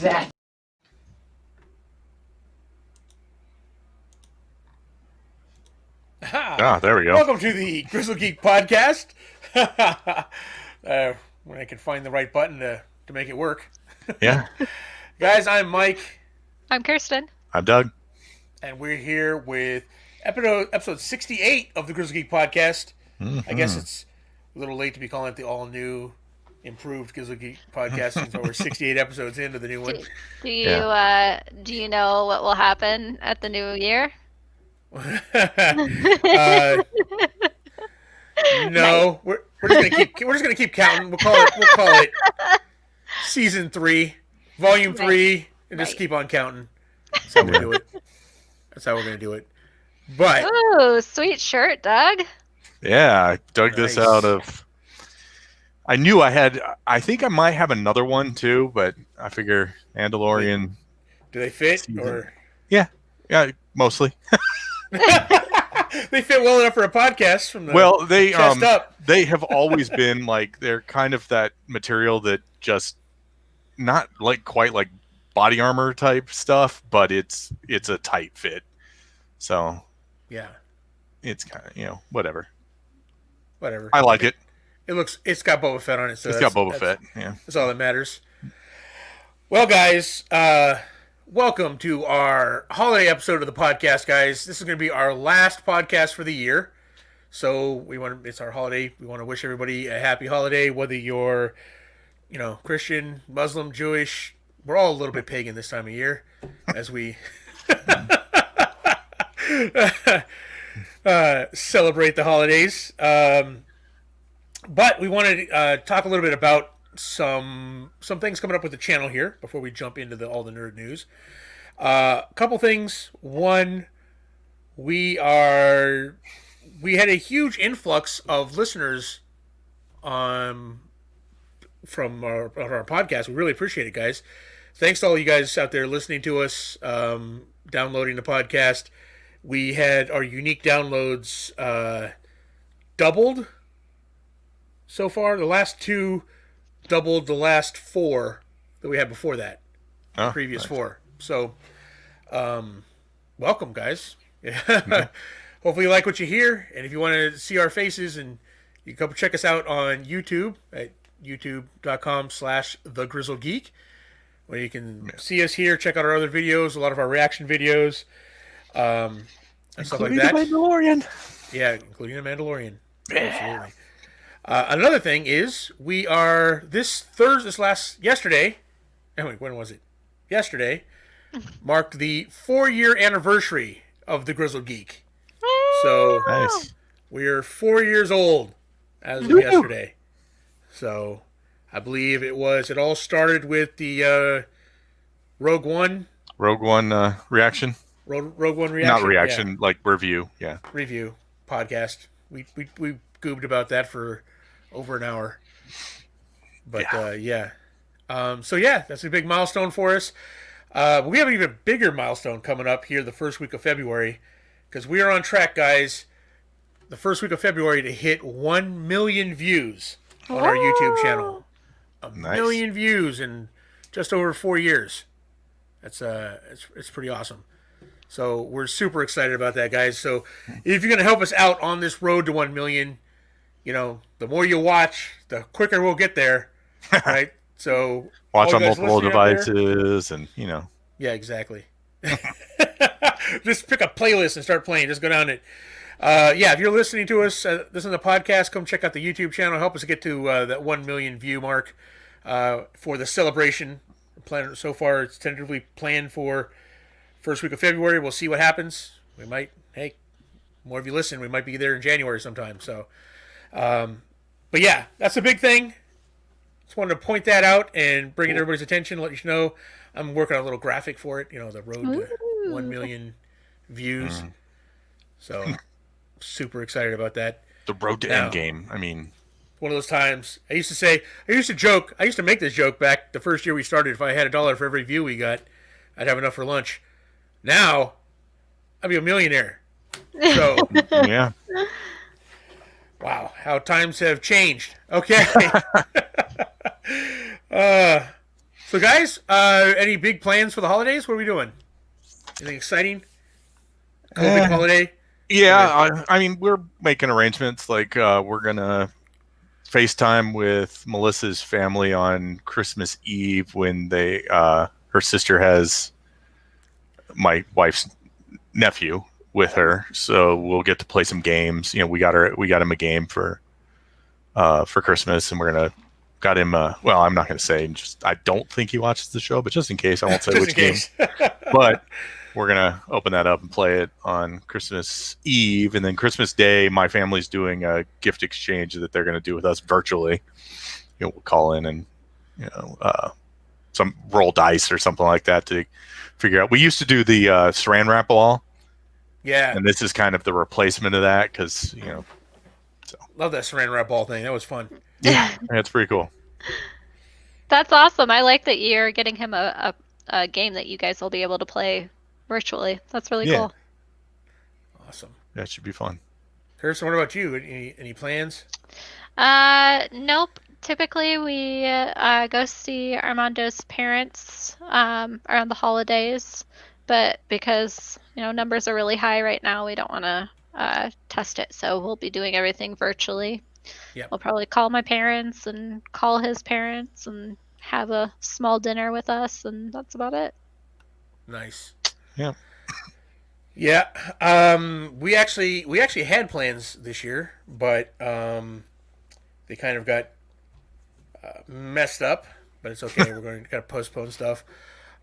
was that? There we go. Welcome to the Grizzled Geek Podcast. When I can find the right button to make it work. Yeah. Guys, I'm Mike. I'm Kirsten. I'm Doug. And we're here with episode 68 of the Grizzled Geek Podcast. Mm-hmm. I guess it's a little late to be calling it the all-new, improved Grizzled Geek Podcast since we're 68 episodes into the new one. Do you know what will happen at the new year? No, we're just gonna keep counting. We'll call it season 3, volume 3, and just keep on counting. That's how we'll do it. That's how we're gonna do it. But ooh, sweet shirt, Doug. Yeah, I dug this out of. I knew I think I might have another one too, but I figure Mandalorian. Do they fit or? Yeah, mostly. They fit well enough for a podcast. From the chest up. They have always been like they're kind of that material that just not like quite like body armor type stuff, but it's a tight fit. So yeah, it's kind of whatever. I like it. It's got Boba Fett on it, so it's got Boba Fett. Yeah, that's all that matters. Well, guys, welcome to our holiday episode of the podcast, guys. This is going to be our last podcast for the year. So it's our holiday. We want to wish everybody a happy holiday, whether you're, Christian, Muslim, Jewish. We're all a little bit pagan this time of year as we celebrate the holidays. But we want to talk a little bit about some things coming up with the channel here before we jump into all the nerd news. A couple things. One, we had a huge influx of listeners from our podcast. We really appreciate it, guys. Thanks to all you guys out there listening to us, downloading the podcast. We had our unique downloads doubled so far. The last 2 doubled the last 4 that we had before that. The previous 4. So, welcome, guys. Hopefully you like what you hear. And if you want to see our faces, and you can come check us out on YouTube at youtube.com/thegrizzledgeek, where you can see us here, check out our other videos, a lot of our reaction videos, and stuff like that. Including the Mandalorian. Yeah, including the Mandalorian. Yeah. Absolutely. Another thing is we are yesterday. When was it? Yesterday marked the 4-year anniversary of the Grizzled Geek. So nice. We are 4 years old as of yesterday. So I believe it all started with the Rogue One reaction. Rogue One reaction. Not reaction, like review. Yeah. Review podcast. We goobed about that for over an hour. But yeah. So yeah, that's a big milestone for us. We have an even bigger milestone coming up here the first week of February, because we are on track, guys, the first week of February to hit 1 million views on our YouTube channel. A million views in just over 4 years. That's it's pretty awesome. So we're super excited about that, guys. So if you're going to help us out on this road to 1 million, the more you watch, the quicker we'll get there, right? So watch on multiple devices and, Yeah, exactly. Just pick a playlist and start playing. Just go down it. If you're listening to us, this is the podcast, come check out the YouTube channel. Help us get to that 1 million view mark for the celebration. So far, it's tentatively planned for first week of February. We'll see what happens. We might, more of you listen, we might be there in January sometime. So, but yeah, that's a big thing. Just wanted to point that out and bring it to everybody's attention, let you know. I'm working on a little graphic for it, the road to 1 million views. So, super excited about that. The road to endgame. I mean, one of those times. I used to make this joke back the first year we started. If I had $1 for every view we got, I'd have enough for lunch. Now, I'd be a millionaire. So, yeah. Wow, how times have changed. Okay. So, guys, any big plans for the holidays? What are we doing? Anything exciting? COVID holiday? Yeah, I mean, we're making arrangements. Like, we're gonna FaceTime with Melissa's family on Christmas Eve when her sister has my wife's nephew with her, so we'll get to play some games. You know, we got him a game for Christmas, and we're gonna got him. Well, I'm not gonna say. Just I don't think he watches the show, but just in case, I won't say which game. But we're gonna open that up and play it on Christmas Eve, and then Christmas Day, my family's doing a gift exchange that they're gonna do with us virtually. You know, we'll call in and some roll dice or something like that to figure out. We used to do the Saran wrap all. Yeah. And this is kind of the replacement of that because, So. Love that Saran wrap ball thing. That was fun. Yeah, that's pretty cool. That's awesome. I like that you're getting him a game that you guys will be able to play virtually. That's really cool. Awesome. That should be fun. Kirsten, what about you? Any plans? Nope. Typically, we go see Armando's parents around the holidays, but because numbers are really high right now, we don't want to test it. So we'll be doing everything virtually. Yep. We'll probably call my parents and call his parents and have a small dinner with us, and that's about it. Nice. Yeah. Yeah. We actually had plans this year, but they kind of got messed up. But it's okay. We're going to kind of postpone stuff.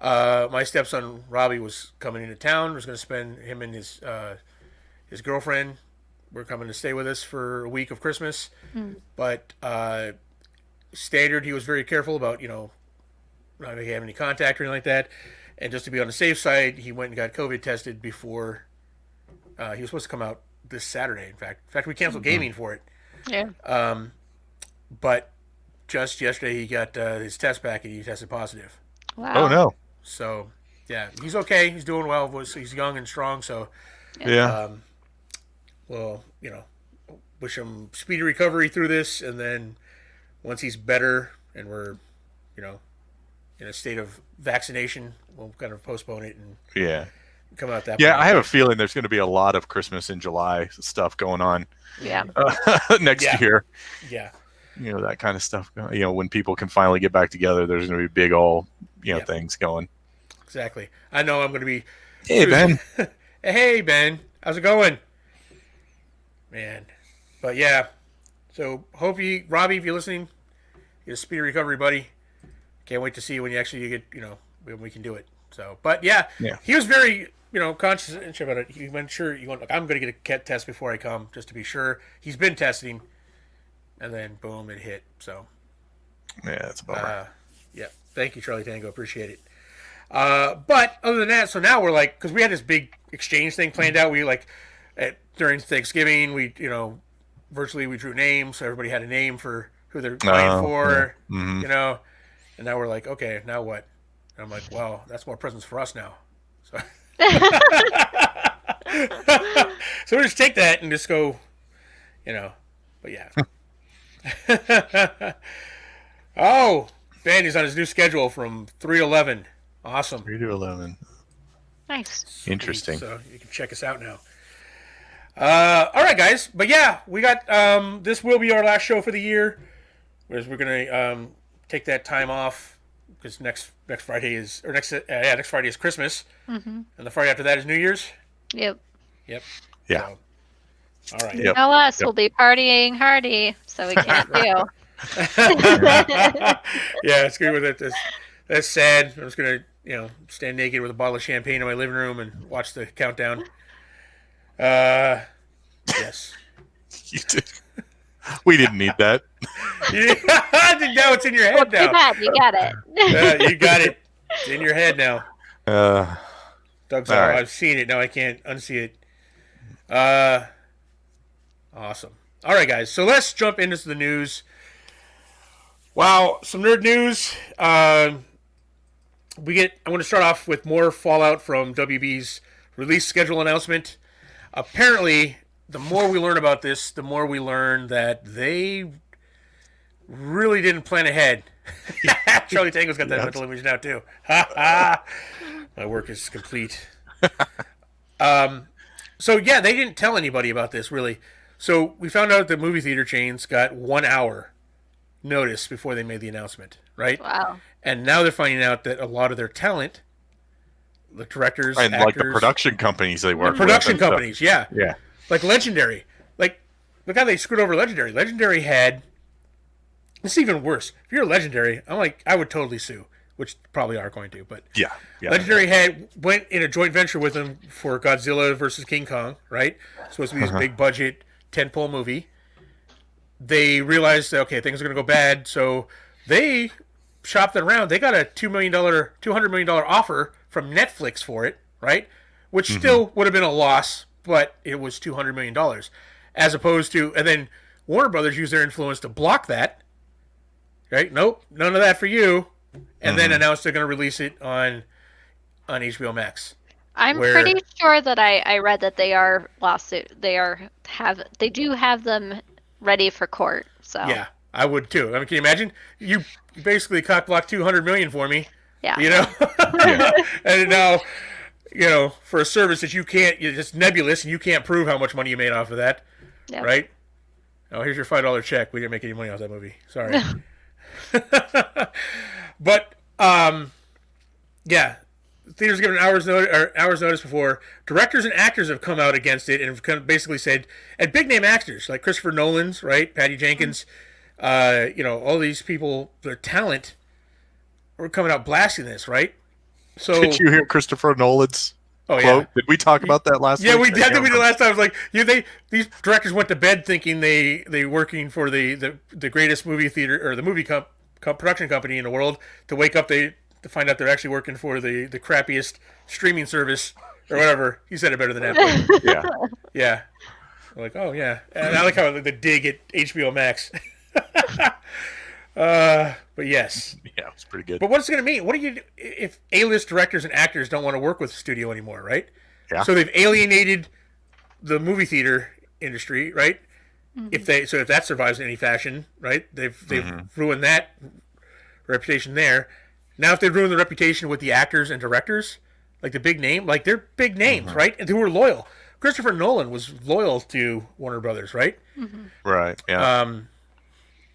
My stepson Robbie was coming into town. Was going to spend him and his girlfriend. We're coming to stay with us for a week of Christmas. But standard, he was very careful about not having any contact or anything like that. And just to be on the safe side, he went and got COVID tested before he was supposed to come out this Saturday. In fact, we canceled gaming for it. Yeah. But just yesterday, he got his test back and he tested positive. Wow. Oh no. So yeah, he's okay. He's doing well. He's young and strong. So Yeah. well, wish him speedy recovery through this, and then once he's better and we're in a state of vaccination, we'll kind of postpone it and come out that. Yeah, I have a feeling there's going to be a lot of Christmas in July stuff going on. Yeah. Next year. Yeah. That kind of stuff. When people can finally get back together, there's going to be big old things going. Exactly. I know I'm going to be. Hey Ben. Hey Ben, how's it going? Man, but yeah. So hope Robbie, if you're listening, get a speedy recovery, buddy. Can't wait to see when you actually get, when we can do it. So, but yeah. He was very, conscious about it. He went, sure, I'm going to get a cat test before I come, just to be sure. He's been testing, and then boom, it hit. So, yeah, that's a bummer. Yeah, thank you, Charlie Tango, appreciate it. But other than that, so now we're like, because we had this big exchange thing planned out. We during Thanksgiving, we virtually we drew names, so everybody had a name for who they're playing for, And now we're like, okay, now what? And I'm like, well, that's more presents for us now. So, so we just take that and just go, But yeah. Oh, Ben is on his new schedule from 3 to 11. Awesome. 3 to 11. Nice. Interesting. So you can check us out now. All right, guys. But yeah, we got this will be our last show for the year. Whereas we're gonna take that time off because next Friday is next Friday is Christmas, and the Friday after that is New Year's. Yep. Yeah. So, all right. You know us. We'll be partying hardy, so we can't do. Yeah, it's good with it. That's sad. I'm just gonna stand naked with a bottle of champagne in my living room and watch the countdown. Yes. You did. We didn't need that. Now it's in your head now. Too bad. You got it. You got it. It's in your head now. Doug's all right. I've seen it. Now I can't unsee it. Awesome. All right, guys. So let's jump into the news. Wow, some nerd news. I'm going to start off with more fallout from WB's release schedule announcement. Apparently, the more we learn about this, the more we learn that they really didn't plan ahead Charlie Tango's got that mental image now too. Ha ha! My work is complete. So yeah, they didn't tell anybody about this really. So we found out the movie theater chains got 1 hour notice before they made the announcement, right? Wow. And now they're finding out that a lot of their talent, the directors, And actors, like the production companies they work with. production companies, yeah, Yeah. like Legendary, like look how they screwed over Legendary. Legendary had, it's even worse. If you're a Legendary, I would totally sue, which probably are going to, but Yeah. Yeah. Legendary went in a joint venture with them for Godzilla versus King Kong, right? Supposed to be this big budget tentpole movie. They realized that, okay, things are going to go bad, so they shopped it around. They got a $200 million offer from Netflix for it, right? Which still would have been a loss, but it was $200 million. As opposed to, and then Warner Brothers used their influence to block that, right? Nope, none of that for you. And then announced they're going to release it on HBO Max. I'm pretty sure that I read that they are they do have them ready for court. So Yeah, I would too. I mean, can you imagine? You basically cock-blocked $200 million for me. yeah. You know? And now, for a service that it's nebulous and you can't prove how much money you made off of that, Yep. right? Oh, here's your $5 check. We didn't make any money off that movie. Sorry. But, yeah, theaters given hours notice before. Directors and actors have come out against it and have basically said, and big name actors like Christopher Nolan's, right? Patty Jenkins, all these people, their talent, were coming out blasting this, right? So Did you hear Christopher Nolan's quote? Yeah. Did we talk about that last week? Yeah, we did. I think we did last time. I was like, these directors went to bed thinking they working for the greatest movie theater or the movie production company in the world. To wake up, to find out they're actually working for the crappiest streaming service or whatever. He said it better than that. But Yeah. yeah, I'm like, oh yeah, and I like how the dig at HBO Max. But yes. Yeah, it's pretty good. But what's it going to mean? What do you do if A-list directors and actors don't want to work with the studio anymore, right? Yeah. So they've alienated the movie theater industry, right? If that survives in any fashion, right? They've ruined that reputation there. Now if they ruin the reputation with the actors and directors, like the big name, like they're big names, right? And who were loyal. Christopher Nolan was loyal to Warner Brothers, right? Right. Yeah.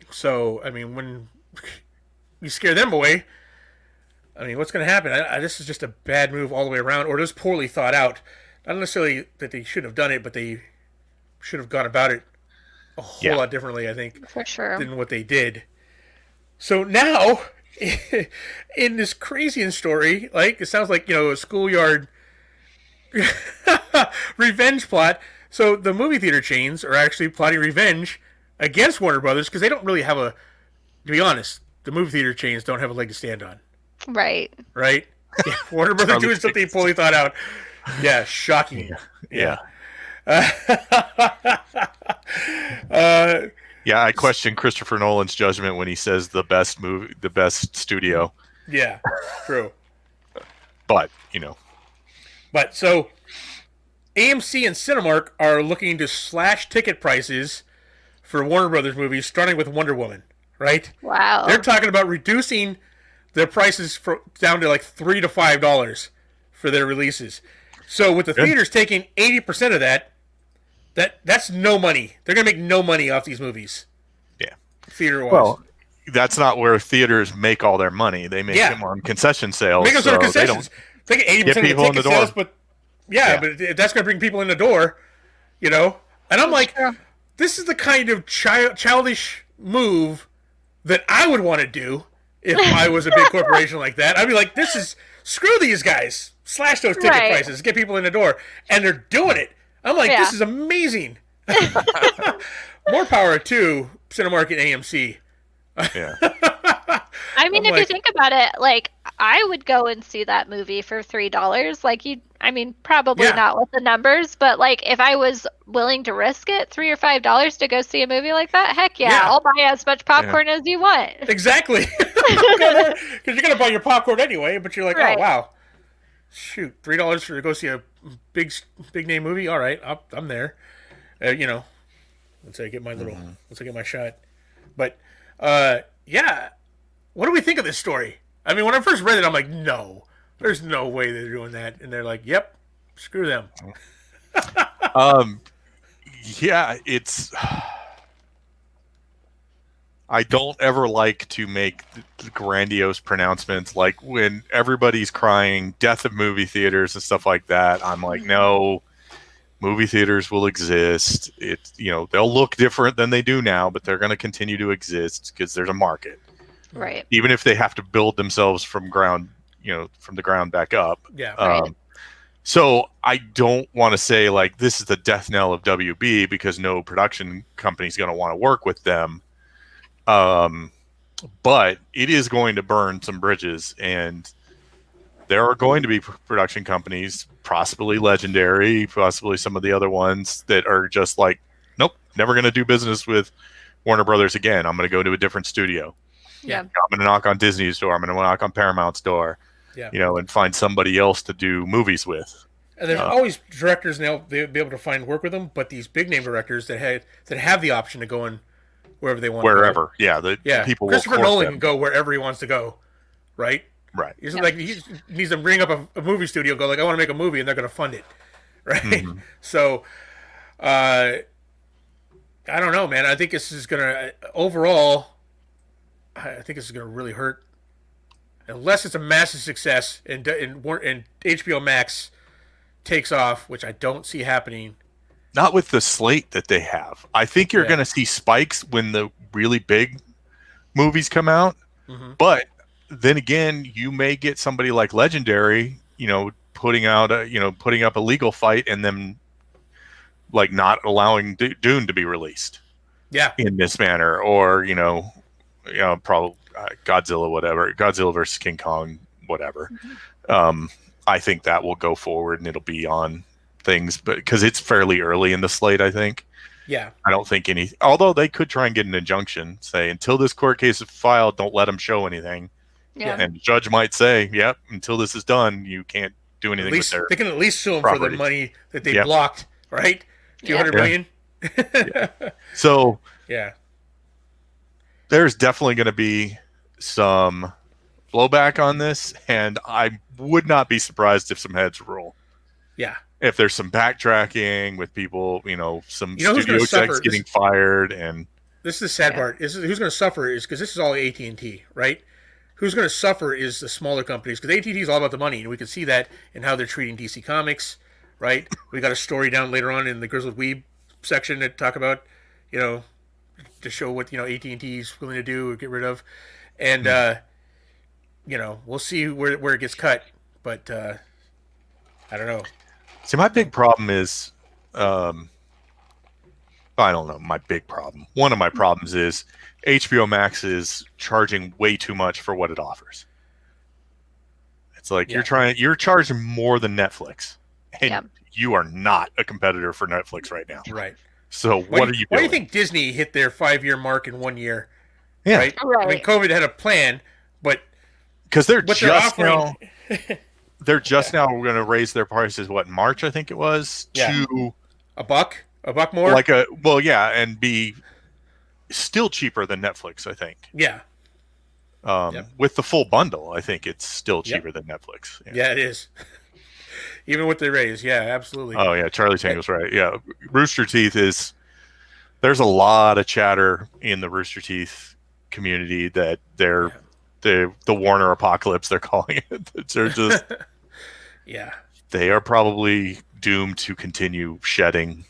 So I mean, when you scare them away, I mean, what's going to happen? This is just a bad move all the way around, or just poorly thought out. Not necessarily that they shouldn't have done it, but they should have gone about it a whole lot differently, I think, For sure. than what they did. So now, in this crazy story, like it sounds like a schoolyard revenge plot. So the movie theater chains are actually plotting revenge against Warner Brothers because they don't really have to be honest, the movie theater chains don't have a leg to stand on. Right. Right? Yeah, Warner Brothers doing something poorly thought out. Yeah, shocking. Yeah. Uh, Yeah, I question Christopher Nolan's judgment when he says the best studio. yeah, true. But, But so AMC and Cinemark are looking to slash ticket prices for Warner Brothers movies, starting with Wonder Woman, right? Wow. They're talking about reducing their prices down to like $3 to $5 for their releases. So with the theaters taking 80% of that's no money. They're gonna make no money off these movies. Yeah. Theater-wise. Well, that's not where theaters make all their money. They make them on concession sales. Make them sort of concessions. They get 80% of the people in ticket the door. sales, but but that's gonna bring people in the door, And I'm like, this is the kind of childish move that I would want to do if I was a big corporation like that. I'd be like, screw these guys. Slash those ticket prices. Get people in the door. And they're doing it. I'm like, this is amazing. More power to Cinemark and AMC. Yeah. I mean, if you think about it, like, I would go and see that movie for $3. Like, probably not with the numbers, but, like, if I was willing to risk it, $3 or $5 to go see a movie like that, heck yeah. I'll buy as much popcorn as you want. Exactly. Because you're going to buy your popcorn anyway, but you're like, oh, wow. Shoot, $3 to go see a big name movie? All right, I'm there. Once I get my once I get my shot. But, what do we think of this story? I mean, when I first read it, I'm like, no, there's no way they're doing that. And they're like, yep, screw them. Um, yeah, it's. I don't ever like to make the grandiose pronouncements like when everybody's crying death of movie theaters and stuff like that. I'm like, no, movie theaters will exist. They'll look different than they do now, but they're going to continue to exist because there's a market. Right. Even if they have to build themselves from the ground back up. Yeah. Right. So I don't want to say like this is the death knell of WB because no production company is going to want to work with them. But it is going to burn some bridges, and there are going to be production companies, possibly Legendary, possibly some of the other ones that are just like, nope, never going to do business with Warner Brothers again. I'm going to go to a different studio. Yeah. I'm going to knock on Disney's door. I'm going to knock on Paramount's door. Yeah. And find somebody else to do movies with. And there's always directors now they'll be able to find work with them, but these big name directors that have the option to go in wherever they want. Wherever, to go. yeah, people. Christopher will Nolan them. can go wherever he wants to go, right? Right. It's like he needs to bring up a movie studio, go like, I want to make a movie, and they're going to fund it, right? Mm-hmm. So, I don't know, man. I think this is going to overall. I think this is going to really hurt, unless it's a massive success and HBO Max takes off, which I don't see happening. Not with the slate that they have. I think you're going to see spikes when the really big movies come out. Mm-hmm. But then again, you may get somebody like Legendary, putting up a legal fight and then like not allowing Dune to be released. Yeah. In this manner, or probably Godzilla versus King Kong, whatever. Mm-hmm. I think that will go forward and it'll be on things, but because it's fairly early in the slate, I think. Yeah. I don't think although they could try and get an injunction, say until this court case is filed, don't let them show anything. Yeah. And the judge might say, yep, until this is done, you can't do anything with their They can at least sue them properties. for the money that they blocked, right? 200 million. So yeah. There's definitely going to be some blowback on this, and I would not be surprised if some heads roll. Yeah. If there's some backtracking with people, some who's studio gonna suffer? execs getting fired, and this is the sad part. Who's going to suffer is because this is all AT&T, right? Who's going to suffer is the smaller companies because AT&T is all about the money, and we can see that in how they're treating DC Comics, right? We got a story down later on in the Grizzled Weeb section that talk about, to show what AT&T is willing to do or get rid of, and we'll see where it gets cut, but I don't know. See, my big problem is, I don't know, my big problem. One of my problems is HBO Max is charging way too much for what it offers. It's like you're charging more than Netflix, and you are not a competitor for Netflix right now. Right. So what are you doing? Why do you think Disney hit their 5-year mark in 1 year? Yeah. Right? I mean, COVID had a plan, but because they're what just they're offering, now. They're just now going to raise their prices. What, in March? I think it was to a buck more. And be still cheaper than Netflix. I think. Yeah. With the full bundle, I think it's still cheaper than Netflix. Yeah, it is. Even with the raise, absolutely. Oh yeah, Charlie Tangle's right. Yeah, Rooster Teeth is. There's a lot of chatter in the Rooster Teeth community that they're the Warner apocalypse. They're calling it. They're just. They are probably doomed to continue shedding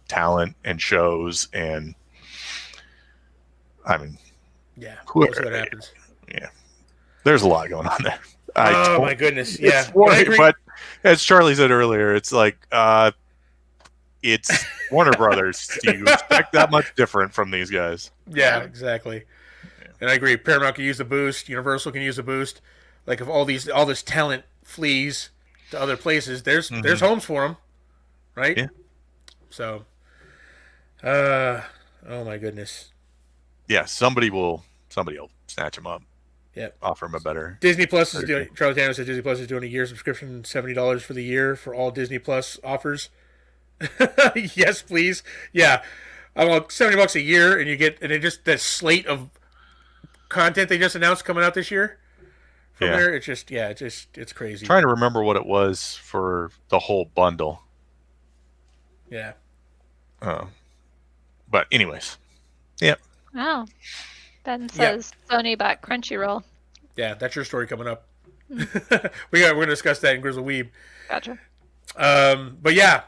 talent and shows, and I mean, we'll see what happens. Yeah, there's a lot going on there. Oh my goodness! Yeah, but as Charlie said earlier, it's like it's Warner Brothers. Do you expect that much different from these guys? Yeah, exactly. Yeah. And I agree. Paramount can use the boost. Universal can use the boost. Like if all this talent flees to other places, there's homes for them, right? Yeah. So, oh my goodness. Yeah, somebody will snatch them up. Yeah, offer them a better. Disney Plus is doing. Charlie Tanner said Disney Plus is doing a year subscription, $70 for the year for all Disney Plus offers. Yes, please. Yeah, $70 a year, and you get it just that slate of content they just announced coming out this year from Yeah. there. It's crazy. Trying to remember what it was for the whole bundle. Yeah. But anyways, yeah. Oh, Ben says Sony bought Crunchyroll. Yeah, that's your story coming up. We're gonna discuss that in Grizzle Weeb. Gotcha. But yeah.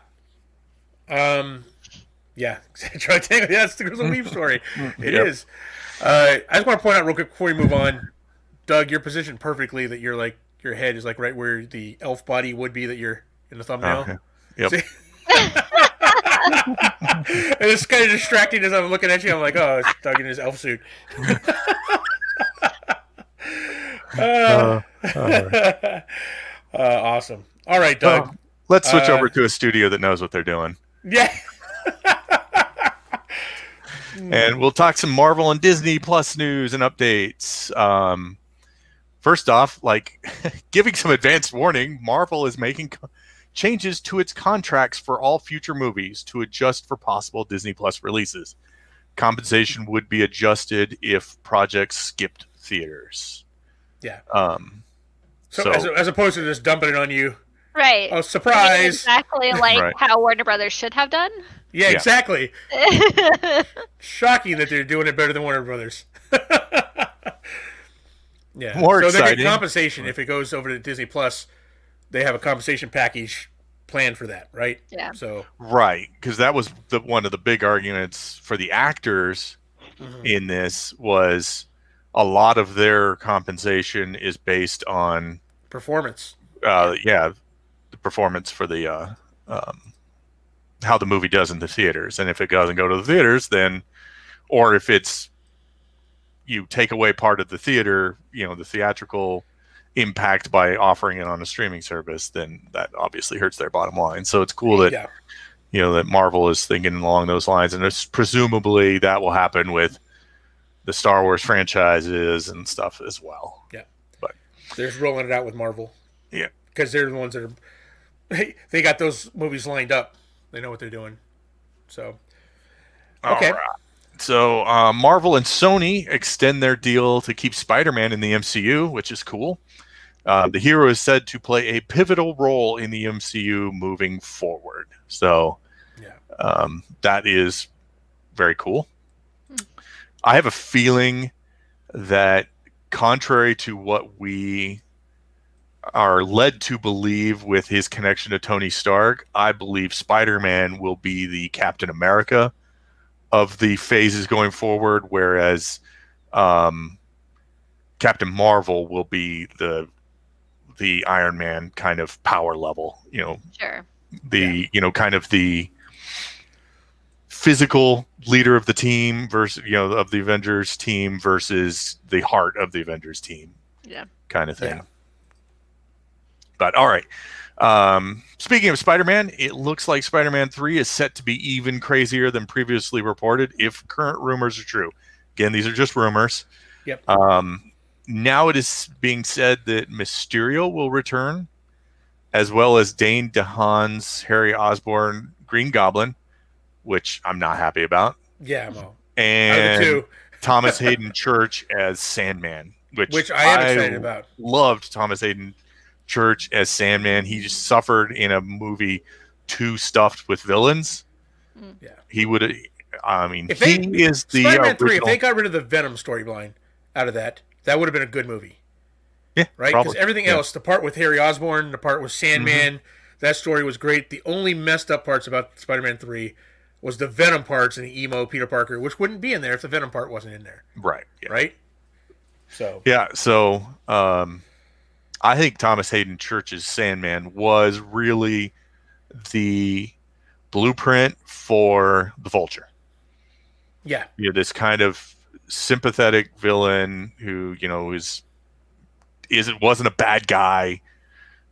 Yeah, that's the Grizzle Weeb story. It is. I just want to point out real quick before we move on, Doug, you're positioned perfectly that you're like your head is like right where the elf body would be that you're in the thumbnail. Okay. Yep. See? And it's kind of distracting as I'm looking at you. I'm like, oh, it's Doug in his elf suit. Awesome. All right, Doug. Let's switch over to a studio that knows what they're doing. Yeah. And we'll talk some Marvel and Disney Plus news and updates. First off, like giving some advanced warning, Marvel is making changes to its contracts for all future movies to adjust for possible Disney Plus releases. Compensation would be adjusted if projects skipped theaters. Yeah. So as opposed to just dumping it on you. Right. Oh, surprise. Exactly like Right. how Warner Brothers should have done. Yeah, exactly. Shocking that they're doing it better than Warner Brothers. Yeah. More so exciting. they get compensation if it goes over to Disney Plus. They have a compensation package planned for that, right? Yeah. So right, because that was one of the big arguments for the actors in this was a lot of their compensation is based on performance. The performance for the how the movie does in the theaters, and if it doesn't go to the theaters, then, or if it's you take away part of the theater, the theatrical impact by offering it on a streaming service, then that obviously hurts their bottom line. So it's cool that that Marvel is thinking along those lines, and it's presumably that will happen with the Star Wars franchises and stuff as well. Yeah, but they're just rolling it out with Marvel. Yeah, because they're the ones that are they got those movies lined up. They know what they're doing. So okay. All right. So Marvel and Sony extend their deal to keep Spider-Man in the MCU, which is cool. The hero is said to play a pivotal role in the MCU moving forward. So that is very cool. I have a feeling that contrary to what we are led to believe with his connection to Tony Stark, I believe Spider-Man will be the Captain America of the phases going forward, whereas Captain Marvel will be the Iron Man kind of power level, Sure. Kind of the physical leader of the team versus, of the Avengers team versus the heart of the Avengers team. Yeah. Kind of thing. Yeah. But all right. Speaking of Spider-Man, it looks like Spider-Man 3 is set to be even crazier than previously reported if current rumors are true. Again, these are just rumors. Yep. Now it is being said that Mysterio will return, as well as Dane DeHaan's Harry Osborn Green Goblin, which I'm not happy about. Yeah, I'm all. And Thomas Hayden Church as Sandman, which I am excited about. Loved Thomas Hayden Church as Sandman. He just suffered in a movie too stuffed with villains. Yeah, he would. I mean, if he is the Spider-Man 3. If they got rid of the Venom storyline out of that would have been a good movie. Yeah, right. Because everything else, the part with Harry Osborn, the part with Sandman, that story was great. The only messed up parts about Spider-Man 3 was the Venom parts and the emo Peter Parker, which wouldn't be in there if the Venom part wasn't in there. Right. Yeah. Right. So. Yeah. So. I think Thomas Hayden Church's Sandman was really the blueprint for the Vulture. Yeah. This kind of sympathetic villain who, wasn't a bad guy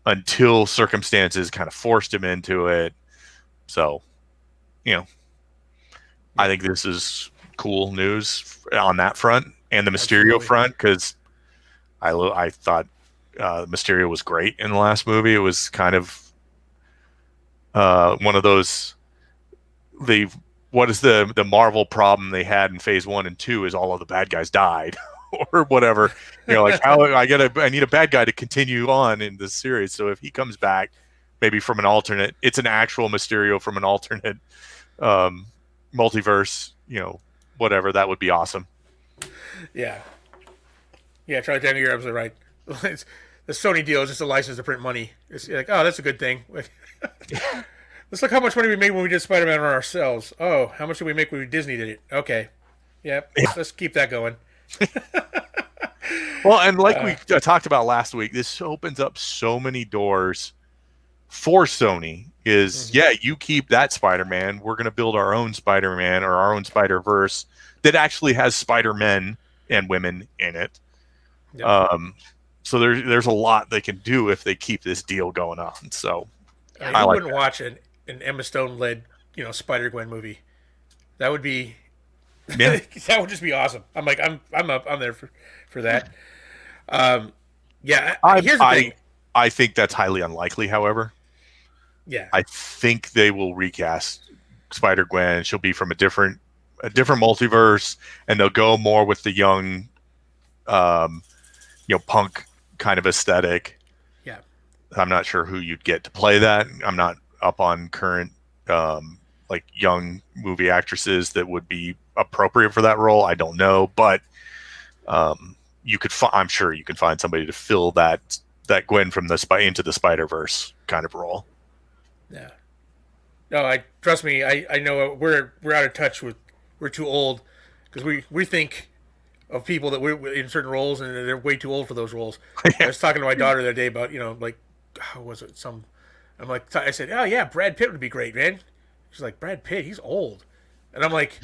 until circumstances kind of forced him into it. So, I think this is cool news on that front and the Mysterio front, because I thought Mysterio was great in the last movie. It was kind of one of those what is the Marvel problem they had in phase 1 and 2 is all of the bad guys died. or whatever. Like how I need a bad guy to continue on in this series. So if he comes back, maybe from an alternate, it's an actual Mysterio from an alternate multiverse. Whatever, that would be awesome. Yeah. Yeah, Charlie Daniel, you're absolutely right. The Sony deal is just a license to print money. It's like, oh, that's a good thing. Let's look how much money we made when we did Spider-Man on ourselves. Oh, how much did we make when Disney did it? Okay. Yep. Let's keep that going. Well, and like we talked about last week, this opens up so many doors for Sony. You keep that Spider-Man. We're going to build our own Spider-Man or our own Spider-Verse that actually has Spider-Men and women in it. Yep. So there's a lot they can do if they keep this deal going on. So I wouldn't watch an Emma Stone led Spider-Gwen movie. That would be that would just be awesome. I'm there for that. Here's the thing. I think that's highly unlikely. However, I think they will recast Spider-Gwen. She'll be from a different multiverse, and they'll go more with the young, punk kind of aesthetic. Yeah, I'm not sure who you'd get to play that. I'm not up on current young movie actresses that would be appropriate for that role. I don't know, but I'm sure you can find somebody to fill that Gwen from into the Spider-Verse kind of role. Yeah. No, trust me. I know we're out of touch with. We're too old because we think of people that we're in certain roles and they're way too old for those roles. Yeah. I was talking to my daughter the other day about how was it I said, oh yeah, Brad Pitt would be great, man. She's like, Brad Pitt, he's old, and I'm like,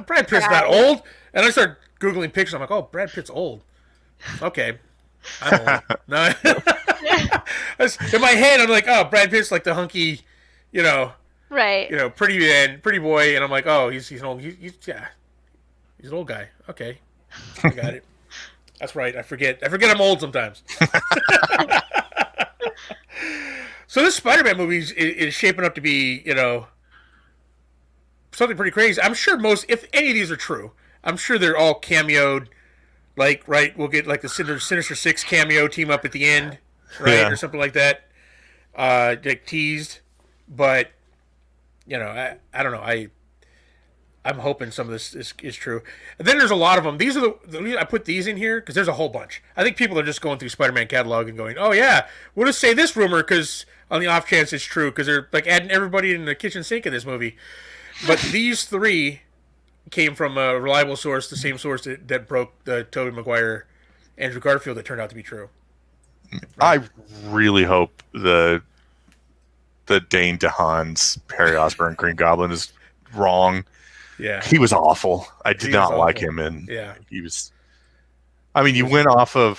Brad Pitt's not old. And I start Googling pictures. I'm like, oh, Brad Pitt's old. Okay. I'm old. No. In my head, I'm like, oh, Brad Pitt's like the hunky, right. Pretty man, pretty boy. And I'm like, oh, he's an old, he's an old guy. Okay. I got it. That's right. I forget I'm old sometimes. So this Spider-Man movie is shaping up to be, something pretty crazy. I'm sure if any of these are true, I'm sure they're all cameoed. We'll get like the Sinister Six cameo team up at the end, right, or something like that, teased. But I don't know. I'm hoping some of this is true. And then there's a lot of them. These are I put these in here because there's a whole bunch. I think people are just going through Spider-Man catalog and going, oh yeah, we'll just say this rumor because on the off chance it's true because they're like adding everybody in the kitchen sink in this movie. But these three came from a reliable source, the same source that broke the Tobey Maguire, Andrew Garfield that turned out to be true. Right? I really hope the Dane DeHaan's Harry Osborn Green Goblin is wrong. Yeah, he was awful. I did not like him, and he was. I mean, you went off of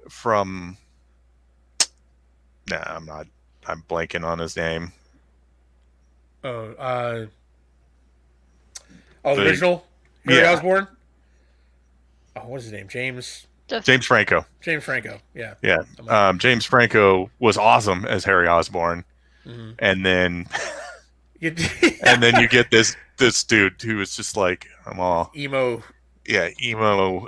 from. Nah, I'm not. I'm blanking on his name. The original Harry Osborn. Oh, what's his name? James Franco. James Franco. Yeah. Yeah. James Franco was awesome as Harry Osborn, and then. And then you get this dude who is just like I'm all emo. Yeah, emo.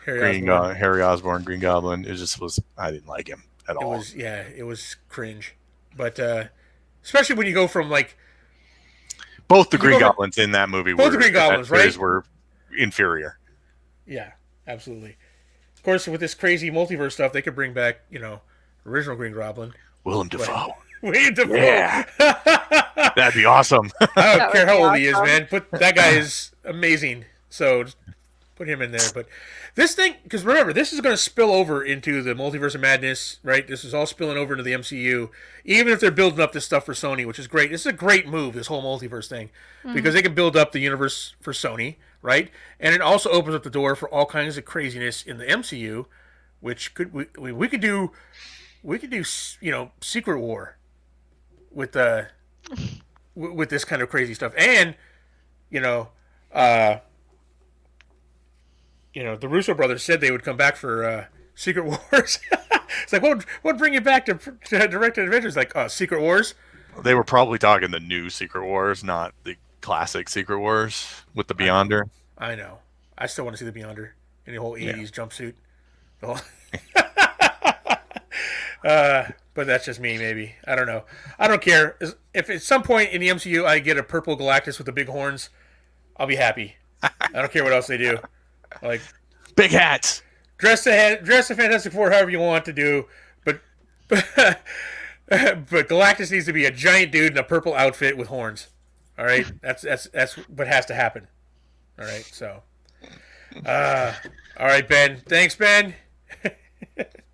Harry Osborn Green Goblin. It just was. I didn't like him at all. It was cringe, but especially when you go from like both the Green Goblins in that movie. Both the Green Goblins, right? Were inferior. Yeah, absolutely. Of course, with this crazy multiverse stuff, they could bring back original Green Goblin, Willem Dafoe. William Dafoe. Yeah. That'd be awesome. I don't care how old he is, man. That guy is amazing. So just put him in there. But this thing, because remember, this is going to spill over into the Multiverse of Madness, right? This is all spilling over into the MCU. Even if they're building up this stuff for Sony, which is great. This is a great move, this whole multiverse thing, because they can build up the universe for Sony, right? And it also opens up the door for all kinds of craziness in the MCU, which we could do Secret War with this kind of crazy stuff, and the Russo brothers said they would come back for Secret Wars. It's like what bring you back to Directed Adventures? Like Secret Wars. They were probably talking the new Secret Wars, not the classic Secret Wars with the Beyonder. I know. I still want to see the Beyonder in the whole '80s jumpsuit. The whole but that's just me, maybe. I don't know. I don't care. If at some point in the MCU I get a purple Galactus with the big horns, I'll be happy. I don't care what else they do. Like Big hats. dress the Fantastic Four however you want to do, but but Galactus needs to be a giant dude in a purple outfit with horns. All right, that's what has to happen. All right, so all right, Ben. Thanks, Ben.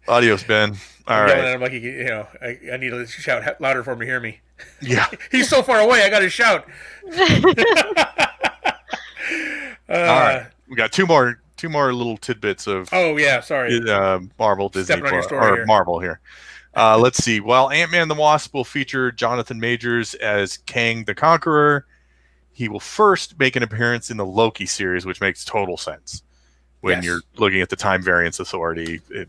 Adios, Ben. All right. I'm like, I need to shout louder for him to hear me. Yeah. He's so far away. I got to shout. All right. We got two more little tidbits of Oh yeah, sorry. Marvel Disney Stepping on your story here. Marvel here. Let's see. While Ant-Man the Wasp will feature Jonathan Majors as Kang the Conqueror, he will first make an appearance in the Loki series, which makes total sense. When you're looking at the Time Variance Authority, it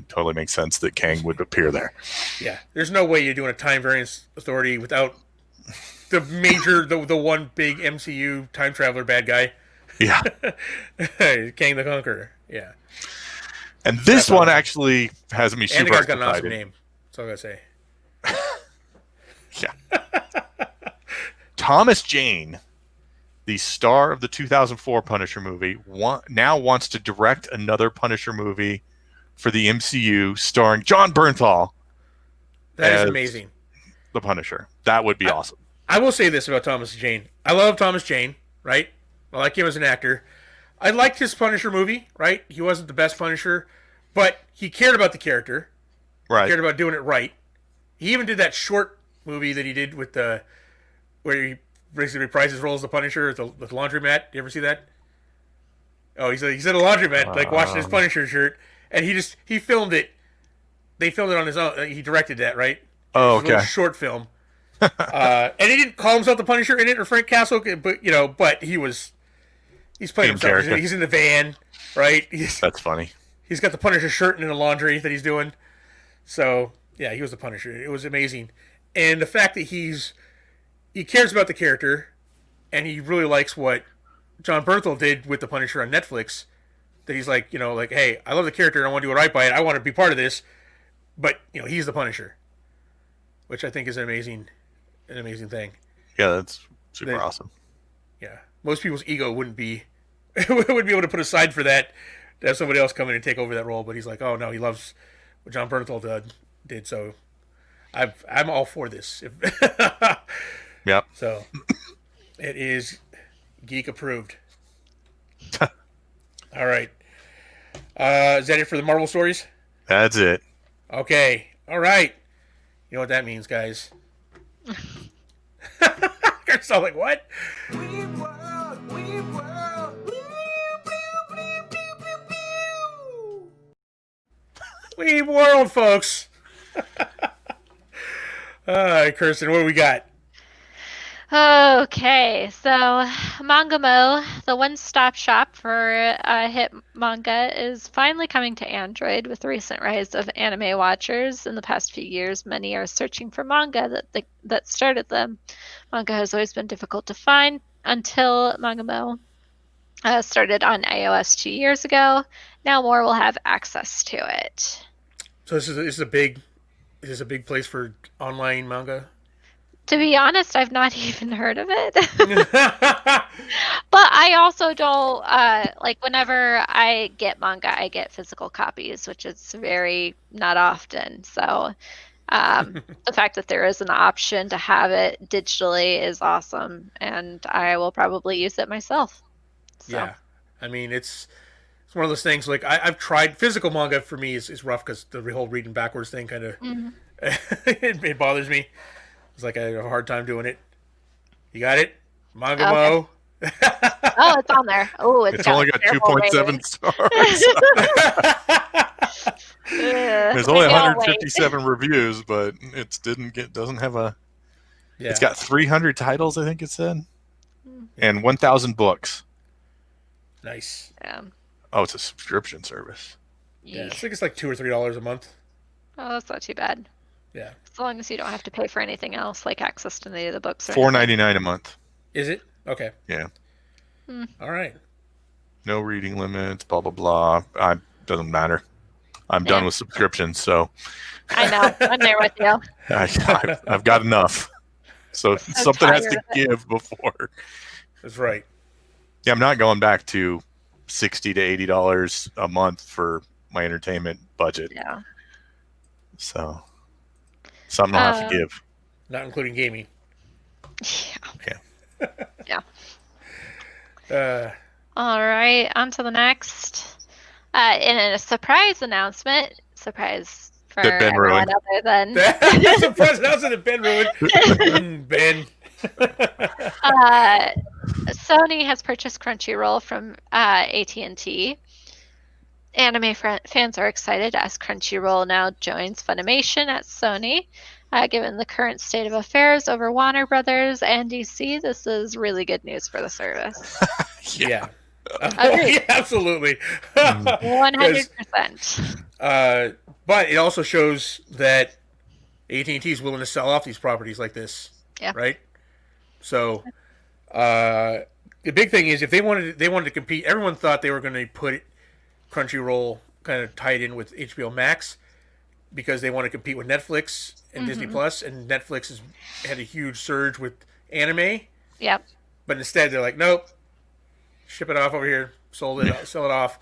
totally makes sense that Kang would appear there. Yeah, there's no way you're doing a Time Variance Authority without the one big MCU time traveler bad guy. Yeah. Kang the Conqueror. Yeah. And this one actually has me super and the guy's got an excited. awesome name. That's all I gotta say. Yeah. Thomas Jane, the star of the 2004 Punisher movie, now wants to direct another Punisher movie for the MCU starring John Bernthal. That is amazing. The Punisher. That would be awesome. I will say this about Thomas Jane. I love Thomas Jane, right? I like him as an actor. I liked his Punisher movie, right? He wasn't the best Punisher, but he cared about the character. Right. He cared about doing it right. He even did that short movie that he did with where he basically reprised his role as the Punisher at the laundromat. You ever see that? Oh, he's at a laundromat, like washing his Punisher shirt, and he filmed it. They filmed it on his own. He directed that, right? Oh, It was a okay. little short film. And he didn't call himself the Punisher in it or Frank Castle, but he's playing himself. character. He's in the van, right? That's funny. He's got the Punisher shirt in the laundry that he's doing. So yeah, he was the Punisher. It was amazing, and the fact that he cares about the character, and he really likes what John Bernthal did with the Punisher on Netflix. That he's like, hey, I love the character and I want to do it right by it. I want to be part of this, but he's the Punisher, which I think is an amazing thing. Yeah, that's super awesome. Yeah, most people's ego wouldn't be able to put aside for that to have somebody else come in and take over that role. But he's like, oh no, he loves what John Bernthal did. So I'm all for this. Yep. So it is geek approved. All right. Is that it for the Marvel stories? That's it. Okay. All right. You know what that means, guys. It's all like, what? Weeb World, folks. All right, Kirsten, what do we got? Okay, so Mangamo, the one-stop shop for hit manga, is finally coming to Android with the recent rise of anime watchers. In the past few years, many are searching for manga that started them. Manga has always been difficult to find until Mangamo started on iOS 2 years ago. Now more will have access to it. So this is a big place for online manga. To be honest, I've not even heard of it. But I also don't, whenever I get manga, I get physical copies, which is very not often. So the fact that there is an option to have it digitally is awesome, and I will probably use it myself. So. Yeah. I mean, it's one of those things, like, I've tried. Physical manga for me is rough because the whole reading backwards thing kind of, it bothers me. It's like I have a hard time doing it. You got it? Mangamo. Okay. Oh, it's on there. Oh, it's only got 2.7 stars. There's only 157 reviews, but it doesn't have a. Yeah. It's got 300 titles, I think it said, and 1,000 books. Nice. Yeah. Oh, it's a subscription service. Yeah, I think it's like $2 or $3 a month. Oh, that's not too bad. Yeah. As long as you don't have to pay for anything else, like access to any of the books. $4.99 a month. Is it? Okay. Yeah. All right. no reading limits, blah, blah, blah. Doesn't matter. I'm Yeah. done with subscriptions, so I know. I'm there with you. I've got enough. So So something has to tired of it. give before. That's right. Yeah, I'm not going back to $60 to $80 a month for my entertainment budget. Yeah. So something I'll have to give. Not including gaming. Yeah. Yeah. All right, on to the next. In a surprise announcement, surprise for That Ben everyone ruined. other than That's a surprise announcement that Ben ruined. Ben. Sony has purchased Crunchyroll from AT&T. Anime fans are excited as Crunchyroll now joins Funimation at Sony. Given the current state of affairs over Warner Brothers and DC, this is really good news for the service. Yeah. Agreed. Yeah, absolutely. 100%. But it also shows that AT&T is willing to sell off these properties like this. Yeah. Right? So the big thing is if they wanted to compete, everyone thought they were going to put Crunchyroll kind of tied in with HBO Max because they want to compete with Netflix and Disney Plus, and Netflix has had a huge surge with anime. Yep. But instead, they're like, nope, ship it off over here, sell it off.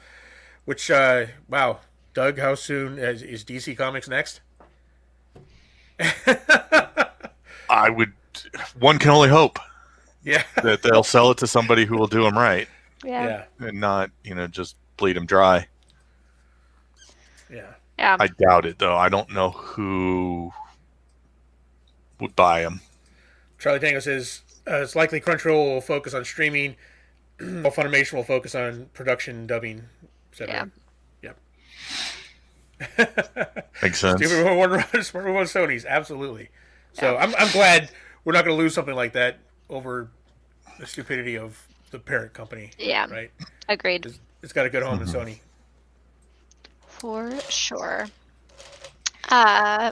Which, wow, Doug, how soon is DC Comics next? One can only hope Yeah, that they'll sell it to somebody who will do them right Yeah. and not, just bleed them dry. yeah. Yeah. I doubt it, though. I don't know who would buy them. Charlie Tango says it's likely Crunchyroll will focus on streaming, while Funimation will focus on production, dubbing, etc. Yep. Makes sense. Stupid one, smart one, Sony's absolutely. So I'm glad we're not going to lose something like that over the stupidity of the parent company. Yeah. Right. Agreed. It's got a good home in Sony. For sure.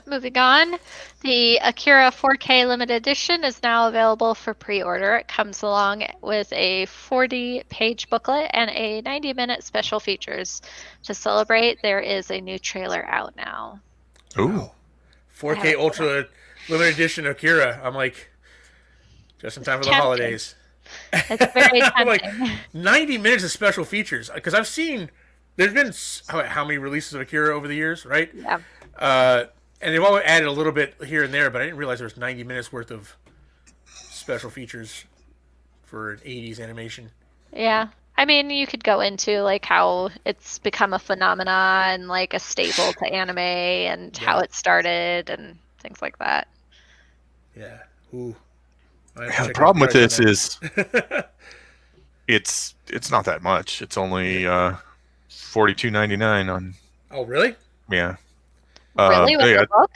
Moving on, the Akira 4K limited edition is now available for pre-order. It comes along with a 40-page booklet and a 90-minute special features. To celebrate, there is a new trailer out now. Ooh. Wow. 4K Ultra limited edition Akira. I'm like, just in time for the Tempting. holidays. It's very I'm like, tempting. 90 minutes of special features. Because I've seen, there's been how many releases of Akira over the years, right? Yeah. And they've always added a little bit here and there, but I didn't realize there was 90 minutes worth of special features for an 80s animation. Yeah. I mean, you could go into like how it's become a phenomenon and like a staple to anime and how it started and things like that. Yeah. Ooh. The problem with this is it's not that much. It's only $42.99 on. Oh, really? Yeah. Really? With the book?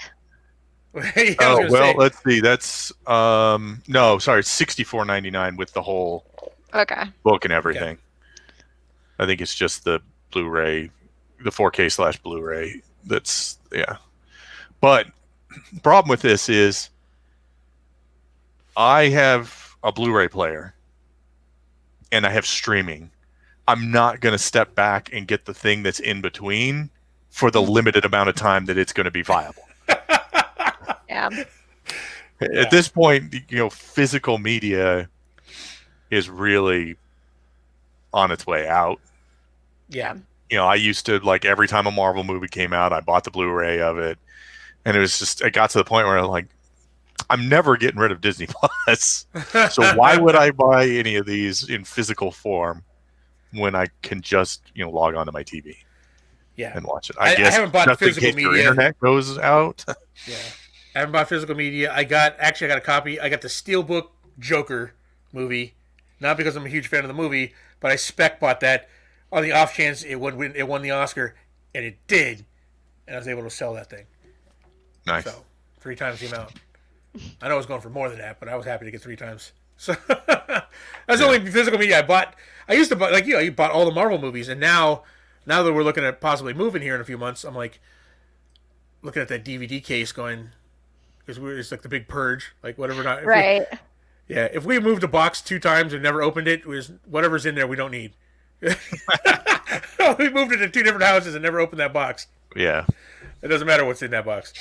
Yeah, I was Oh gonna well, say. let's see. That's no, sorry, $64.99 with the whole Okay. book and everything. I think it's just the Blu-ray, the 4K / Blu-ray. That's But the problem with this is I have a Blu-ray player and I have streaming. I'm not going to step back and get the thing that's in between for the limited amount of time that it's going to be viable. Yeah. At this point, physical media is really on its way out. Yeah. I used to, like, every time a Marvel movie came out, I bought the Blu-ray of it. And it got to the point where I'm never getting rid of Disney Plus. So why would I buy any of these in physical form when I can just, log onto my TV and watch it? I guess haven't bought just in physical case your media. internet goes out. Yeah. I haven't bought physical media. I got a copy. I got the Steelbook Joker movie. Not because I'm a huge fan of the movie, but I spec bought that on the off chance it won the Oscar, and it did. And I was able to sell that thing. Nice. So 3 times the amount. I know I was going for more than that, but I was happy to get 3 times. So that's the only physical media I bought. I used to buy, like you bought all the Marvel movies, and now that we're looking at possibly moving here in a few months, I'm like looking at that DVD case going, because it's like the big purge, like whatever. Right. If we moved a box 2 times and never opened it, whatever's in there we don't need. We moved into 2 different houses and never opened that box. Yeah. It doesn't matter what's in that box.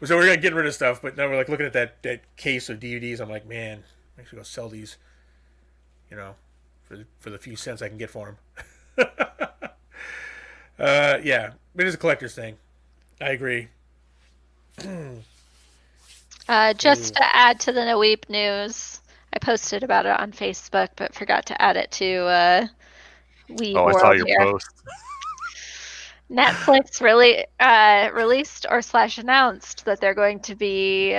So we're getting rid of stuff, but now we're like looking at that case of DVDs. I'm like, man, I should go sell these, for the few cents I can get for them. Yeah, it is a collector's thing. I agree. Just to add to the Naweep news, I posted about it on Facebook, but forgot to add it to Weeb Oh, I World saw your here. post. Netflix really released or / announced that they're going to be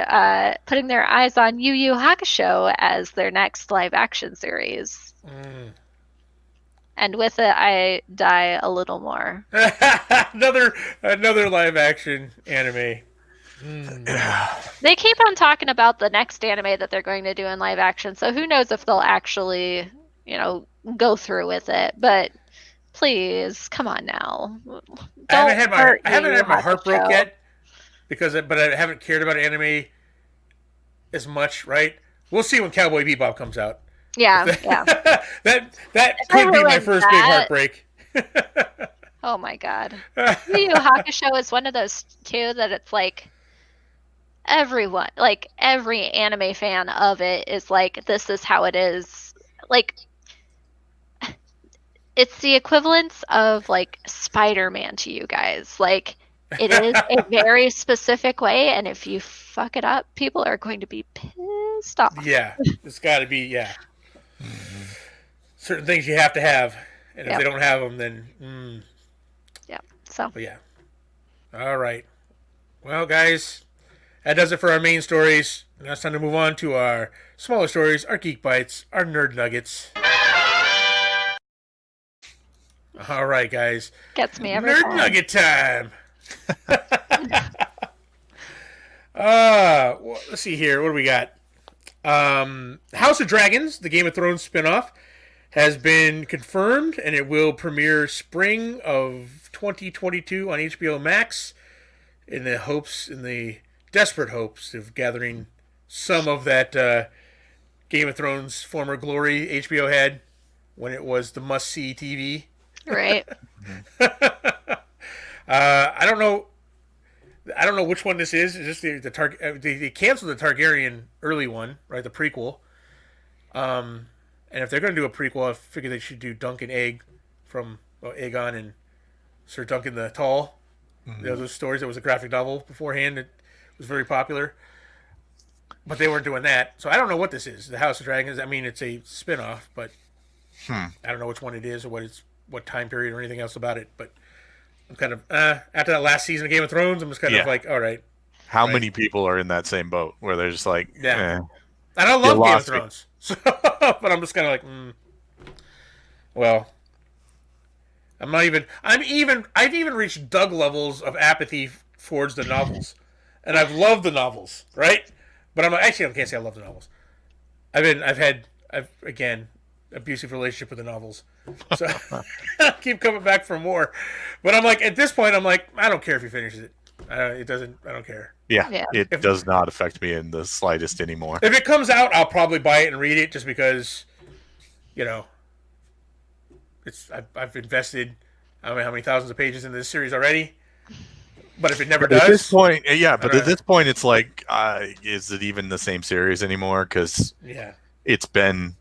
putting their eyes on Yu Yu Hakusho as their next live action series. And with it, I die a little more. another live action anime. They keep on talking about the next anime that they're going to do in live action, so who knows if they'll actually, go through with it. But please, come on now. I haven't had my heart broke yet, but I haven't cared about anime as much. Right? We'll see when Cowboy Bebop comes out. Yeah. that could be my first big heartbreak. Oh my god. Yu Yu Hakusho is one of those too that it's like everyone, like every anime fan of it is like, this is how it is. Like, it's the equivalence of like Spider-Man to you guys. Like, it is a very specific way, and if you fuck it up, people are going to be pissed off. Yeah, it's got to be, yeah. Certain things you have to have, and if they don't have them, then yeah. So. But yeah. All right. Well, guys, that does it for our main stories. Now it's time to move on to our smaller stories, our geek bites, our nerd nuggets. All right, guys. Gets me every Nerd time. nugget time. Well, let's see here. What do we got? House of Dragons, the Game of Thrones spinoff, has been confirmed, and it will premiere spring of 2022 on HBO Max. In the desperate hopes of gathering some of that Game of Thrones former glory HBO had when it was the must-see TV. Right. I don't know. I don't know which one this is. Is this they canceled the Targaryen early one, right? The prequel. And if they're going to do a prequel, I figure they should do Duncan Egg from Aegon and Sir Duncan the Tall. Mm-hmm. Those stories. It was a graphic novel beforehand. It was very popular. But they weren't doing that. So I don't know what this is. The House of Dragons. I mean, it's a spin-off, but I don't know which one it is or what time period or anything else about it. But I'm kind of, after that last season of Game of Thrones, I'm just kind of like, all right. How many people are in that same boat where they're just like, yeah. And I love Game of Thrones. So, but I'm just kind of like, well, I've even reached Doug levels of apathy towards the novels. And I've loved the novels, right? But I can't say I love the novels. I've had abusive relationship with the novels. So I keep coming back for more. But I'm like, at this point, I'm like, I don't care if he finishes it. I don't care. Yeah. It does not affect me in the slightest anymore. If it comes out, I'll probably buy it and read it just because, I've invested I don't know how many thousands of pages in this series already. But if it never does, at this point, at this point, it's like, is it even the same series anymore? Because it's been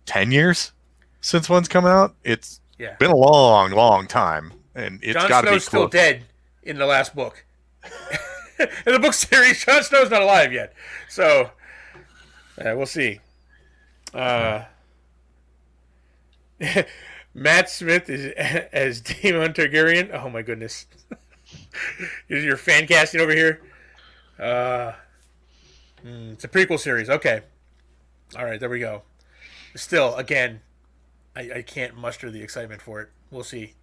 10 years since one's come out. It's been a long, long time, and it's got to be close. Still dead in the last book. In the book series, Jon Snow's not alive yet, so we'll see. Matt Smith is as Daemon Targaryen. Oh my goodness. Is your fan casting over here? It's a prequel series. Okay. All right, there we go. Still, again, I can't muster the excitement for it. We'll see.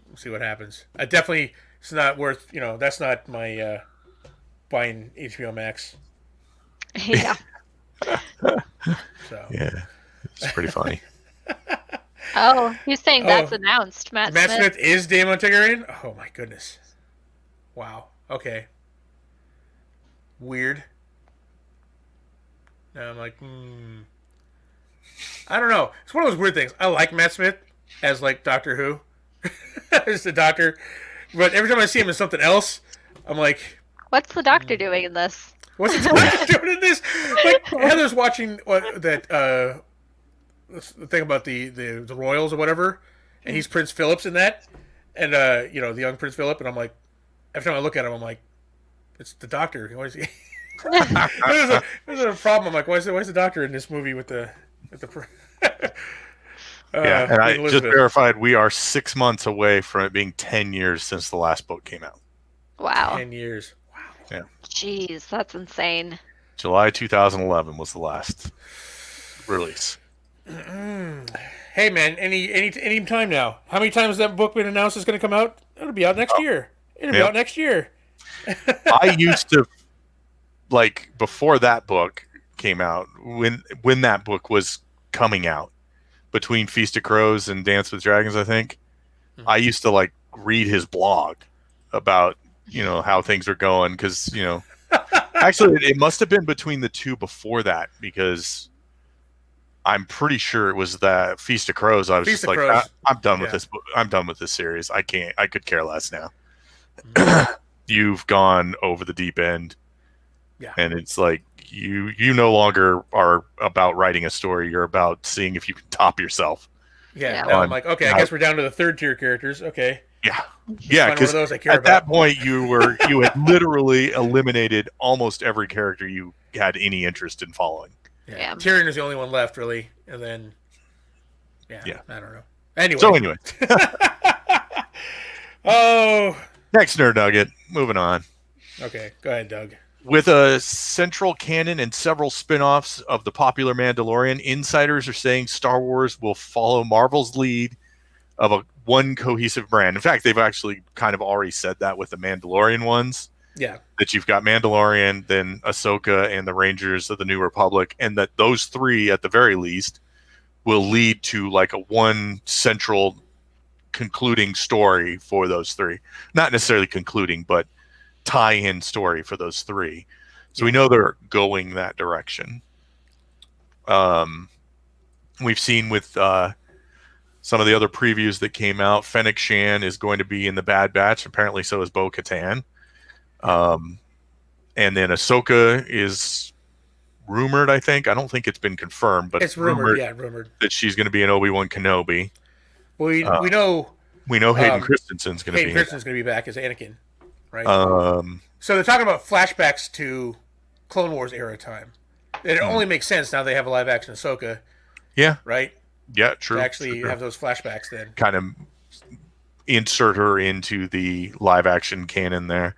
We'll see what happens. It's not worth, that's not my buying HBO Max. Yeah. So. Yeah, it's pretty funny. Oh, he's saying that's announced. Matt Smith is Daemon Targaryen? Oh my goodness. Wow. Okay. Weird. Now I'm like, I don't know. It's one of those weird things. I like Matt Smith as like Doctor Who, as the Doctor, but every time I see him as something else, I'm like, What's the Doctor doing in this? what's the Doctor doing in this? Like Heather's watching the thing about the royals or whatever, and he's Prince Philip's in that, and the young Prince Philip, and I'm like, every time I look at him, I'm like, it's the Doctor. Why is he? there's a problem. I'm like, why is the Doctor in this movie with the Yeah, and I just Elizabeth. verified we are 6 months away from it being 10 years since the last book came out. Wow. 10 years. Yeah. Jeez, that's insane. July 2011 was the last release. Hey man, any time now. How many times has that book been announced is going to come out? It'll be out next year. It'll be Yep. out next year. I used to, like, before that book came out, when that book was coming out, between Feast of Crows and Dance with Dragons, I think, I used to, like, read his blog about, how things are going, because, actually, it must have been between the two before that, because I'm pretty sure it was that Feast of Crows. I was Feast just of like, Crows. I'm done with Yeah. this. I'm done with this series. I could care less now. You've gone over the deep end. Yeah. And it's like you no longer are about writing a story. You're about seeing if you can top yourself. Yeah. Yeah. Now I'm like, okay, I guess we're down to the third tier characters. Okay. Yeah. Find Yeah, one of because those I care at about. that point you had literally eliminated almost every character you had any interest in following. Yeah. Yeah. Tyrion is the only one left, really, and then Yeah. I don't know. Anyway. So anyway, Oh. next nerd nugget. Moving on. Okay. Go ahead, Doug. With a central canon and several spin-offs of the popular Mandalorian, insiders are saying Star Wars will follow Marvel's lead of one cohesive brand. In fact, they've actually kind of already said that with the Mandalorian ones, Yeah. that you've got Mandalorian, then Ahsoka, and the Rangers of the New Republic, and that those three, at the very least, will lead to like a one central concluding story for those three. Not necessarily concluding, but tie-in story for those three. So we know they're going that direction. We've seen with some of the other previews that came out, Fennec Shan is going to be in the Bad Batch. Apparently so is Bo-Katan. And then Ahsoka is rumored, I think. I don't think it's been confirmed, but It's rumored. Yeah, rumored. that she's going to be an Obi-Wan Kenobi. We know Hayden Christensen's going to Hayden be Christensen's going to be back as Anakin, right? in it. So they're talking about flashbacks to Clone Wars era time. It only makes sense now they have a live action Ahsoka, Yeah. right? Yeah, true. To actually true. have those flashbacks then. Kind of insert her into the live action canon there.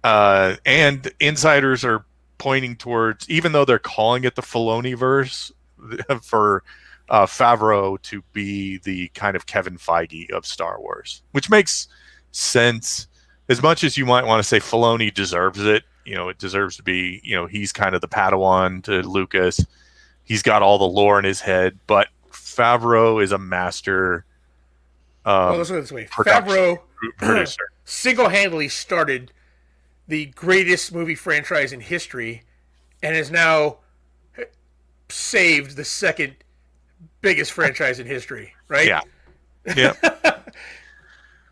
And insiders are pointing towards, even though they're calling it the Filoni-verse, for Favreau to be the kind of Kevin Feige of Star Wars, which makes sense. As much as you might want to say Filoni deserves it, it deserves to be, he's kind of the Padawan to Lucas. He's got all the lore in his head, but Favreau is a master Well, let's go this way. production Favreau producer. single-handedly started the greatest movie franchise in history and has now saved the second biggest franchise in history, right? Yeah. Yeah.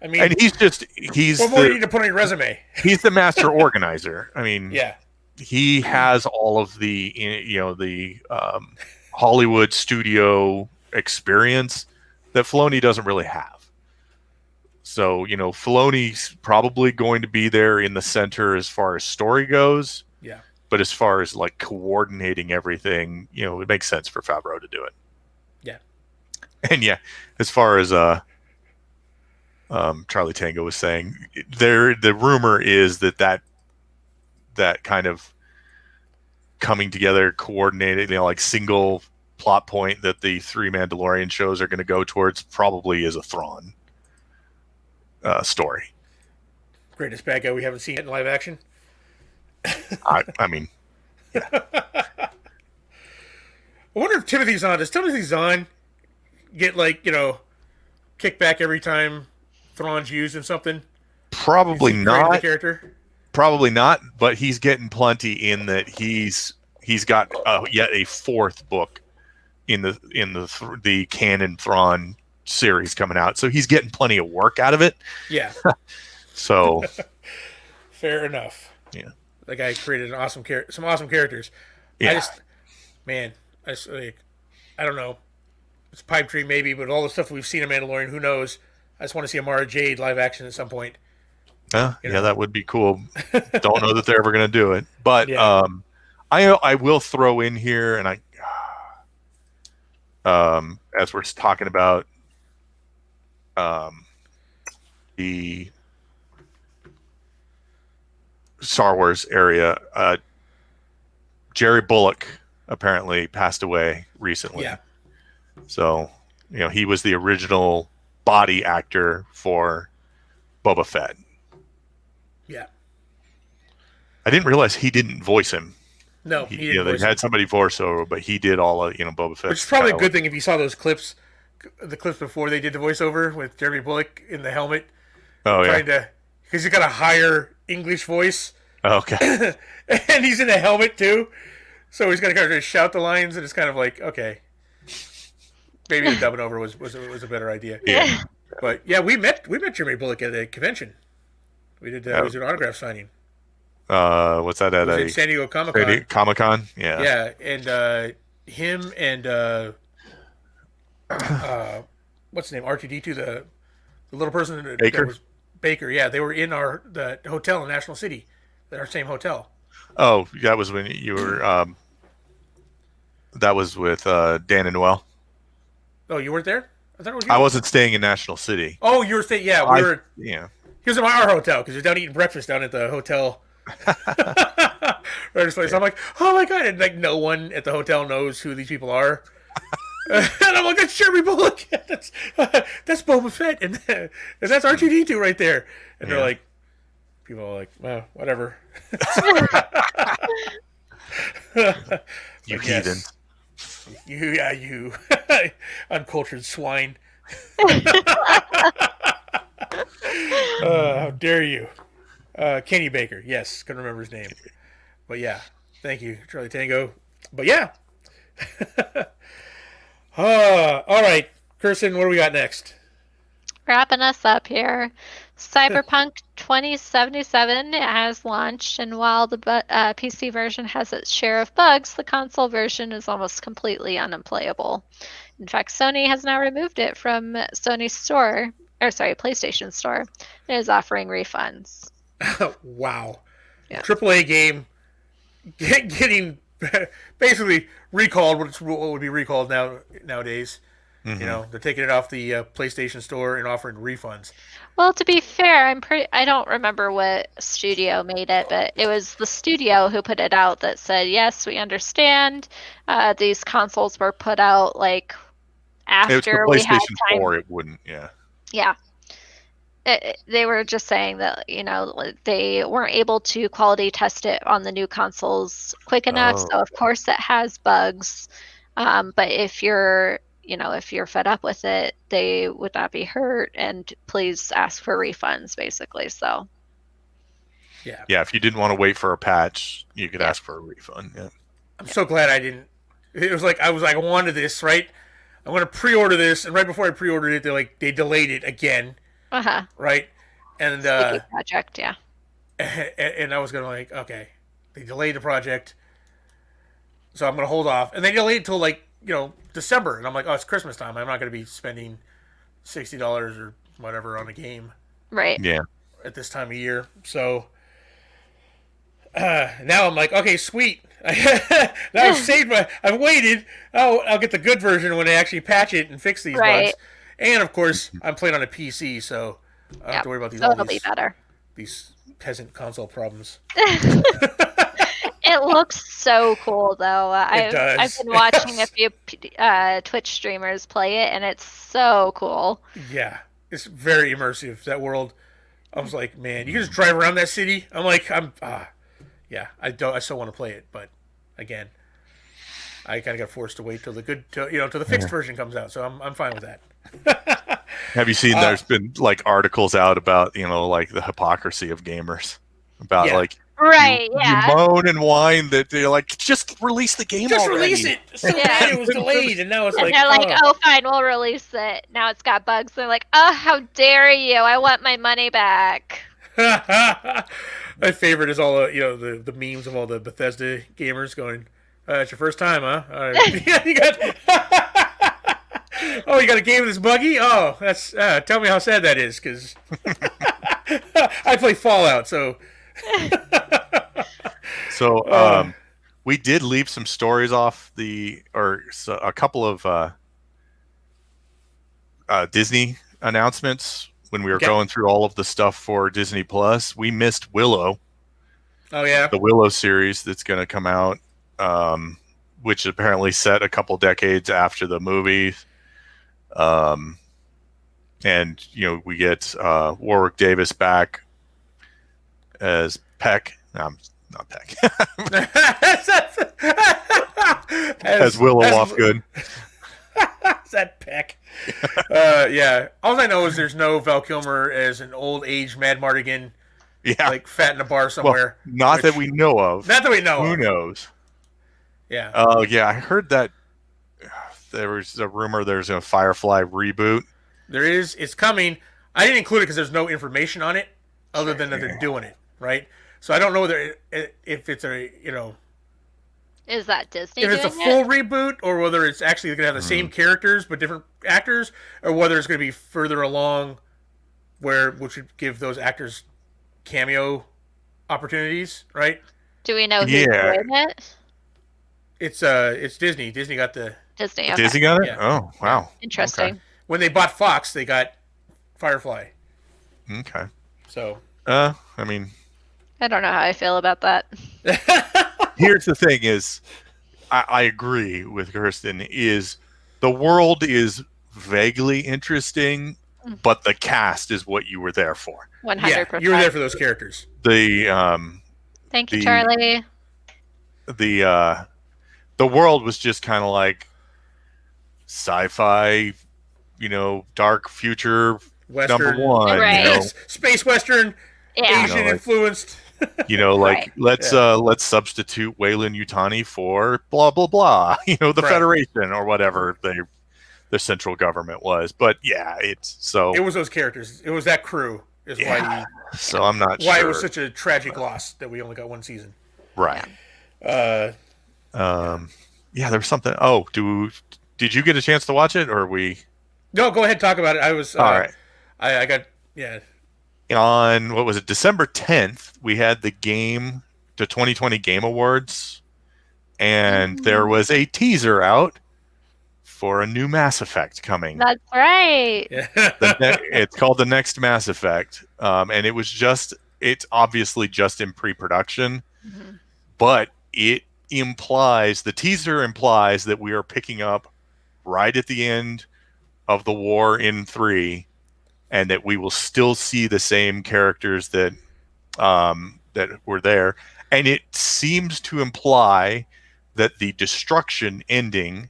I mean, And he's what more do you need to put on your resume? he's the master organizer. I mean, Yeah. he has all of the Hollywood studio experience that Filoni doesn't really have. So, Filoni's probably going to be there in the center as far as story goes. Yeah. But as far as like coordinating everything, it makes sense for Favreau to do it. Yeah. And yeah, as far as Charlie Tango was saying, the rumor is that kind of coming together, coordinated, like single plot point that the three Mandalorian shows are going to go towards probably is a Thrawn story. Greatest bad guy we haven't seen in live action. I mean, I wonder if Timothy Zahn, does Timothy Zahn get kicked back every time Thrawn's used in something? probably Is he great at the not. character? Probably not. But he's getting plenty in that he's got yet a fourth book in the canon Thrawn series coming out, so he's getting plenty of work out of it. Yeah. So fair enough. Yeah. The guy created some awesome characters. Yeah. I don't know. It's pipe dream maybe, but all the stuff we've seen in Mandalorian, who knows? I just want to see a Mara Jade live action at some point. Yeah, that would be cool. Don't know that they're ever going to do it, but Yeah. I will throw in here, and as we're talking about the Star Wars area, Jerry Bullock apparently passed away recently. Yeah. So, he was the original body actor for Boba Fett. Yeah. I didn't realize he didn't voice him. No, he didn't. They had somebody voice over, but he did all of Boba Fett. Which is probably a good thing if you saw those clips, the clips before they did the voiceover with Jeremy Bullock in the helmet. Oh yeah. Because he's got a higher English voice. Okay. And he's in a helmet too, so he's got to kind of shout the lines, and it's kind of like, okay, maybe the dubbing over was a better idea. Yeah. But yeah, we met Jeremy Bullock at a convention. We did an autograph signing. What's that at in San Diego Comic-Con. Comic-Con? Yeah. Yeah, and him and what's his name? R2D2, the little person Baker. That was Baker. Yeah, they were in the hotel in National City, our same hotel. Oh, that was when you were. That was with Dan and Noel. Oh, you weren't there? I thought it was you. I wasn't staying in National City. Oh, you were staying. Yeah, we were. Yeah. He was in our hotel because he was down eating breakfast down at the hotel. Right, so I'm like, oh my god, and like no one at the hotel knows who these people are. And I'm like, that's Jeremy Bullock. That's Boba Fett, and that's R2D2 right there. And they're like, people are like, well, whatever. You heathen. You uncultured swine. How dare you? Kenny Baker. Yes, couldn't remember his name. But yeah, thank you, Charlie Tango. But yeah. All right, Kirsten, what do we got next? Wrapping us up here. Cyberpunk 2077 has launched, and while the PC version has its share of bugs, the console version is almost completely unplayable. In fact, Sony has now removed it from Sony's store, PlayStation Store, and is offering refunds. Wow. Yeah. AAA game getting basically recalled, what would be recalled nowadays. Mm-hmm. They're taking it off the PlayStation Store and offering refunds. Well, to be fair, I don't remember what studio made it, but it was the studio who put it out that said, yes, we understand. These consoles were put out like after we had PlayStation 4, it wouldn't, yeah. Yeah. They were just saying that, they weren't able to quality test it on the new consoles quick enough. So, of course, it has bugs. But if you're fed up with it, they would not be hurt. And please ask for refunds, basically. So, yeah. Yeah, if you didn't want to wait for a patch, you could ask for a refund. Yeah. I'm so glad I didn't. It was like, I wanted this, right? I'm going to pre-order this. And right before I pre-ordered it, they delayed it again. Uh-huh. Right? And project, yeah. And I was going to okay, they delayed the project, so I'm going to hold off. And they delayed it till December, and I'm like, oh, it's Christmas time. I'm not going to be spending $60 or whatever on a game. Right. Yeah. At this time of year, so now I'm like, okay, sweet. Now I've waited. I'll get the good version when they actually patch it and fix these bugs. And of course, I'm playing on a PC, so I don't have to worry about these. It'll be better. These peasant console problems. It looks so cool, though. It does. I've been watching a few Twitch streamers play it, and it's so cool. Yeah, it's very immersive, that world. I was like, man, you can just drive around that city. I'm like, yeah, I still want to play it, but again, I kind of got forced to wait till the fixed version comes out, so I'm fine with that. Have you seen? There's been articles out about the hypocrisy of gamers about Right, You yeah. moan and whine that they're like, just release the game Just already. release it. So Yeah. bad it was delayed, and now it's And like, they're like, oh, fine, we'll release it. Now it's got bugs. They're like, oh, how dare you? I want my money back. My favorite is all the memes of all the Bethesda gamers going, "It's your first time, huh? Yeah, you got." Oh, you got a game that's buggy? Oh, that's tell me how sad that is, because I play Fallout, so. So we did leave some stories off a couple of Disney announcements when we were going through all of the stuff for Disney Plus. We missed Willow. Oh yeah, the Willow series that's going to come out, which apparently set a couple decades after the movie. And we get Warwick Davis back as Peck. No, not Peck. as Willow Lovegood. Is that Peck? Yeah. All I know is there's no Val Kilmer as an old age Mad Mardigan. Yeah. Like fat in a bar somewhere. Well, not that we know of. Not that we know Who of. knows? Yeah. Oh, yeah. I heard that there was a rumor there's a Firefly reboot. There is. It's coming. I didn't include it because there's no information on it other than that they're doing it, right? So I don't know whether if it's Is that Disney? if it's a full reboot, or whether it's actually going to have the same characters but different actors, or whether it's going to be further along, which would give those actors cameo opportunities, right? Do we know who's doing it? It's Disney. Disney got the Disney. Okay. Disney got it? Yeah. Oh, wow. Interesting. Okay. When they bought Fox, they got Firefly. Okay. So. I mean, I don't know how I feel about that. here's the thing: is I agree with Kirsten. Is the world is vaguely interesting, but the cast is what you were there for. 100%. Yeah, you were there for those characters. Thank you, Charlie. The world was just kind of like sci-fi, dark future Western, #1, right. Space Western, Asian influenced. Let's substitute Weyland Yutani for blah blah blah. The Federation or whatever the central government was. But yeah, it was those characters. It was that crew. So I'm not why sure it was such a tragic loss that we only got one season. Right. Yeah. Yeah, there was something. Oh, did you get a chance to watch it, or we? No, go ahead, talk about it. I was all right. I got On what was it, December 10th? We had the 2020 Game Awards, and there was a teaser out for a new Mass Effect coming. That's right. It's called the Next Mass Effect, and it's obviously just in pre-production, but the teaser implies that we are picking up right at the end of the war in 3, and that we will still see the same characters that were there, and it seems to imply that the destruction ending,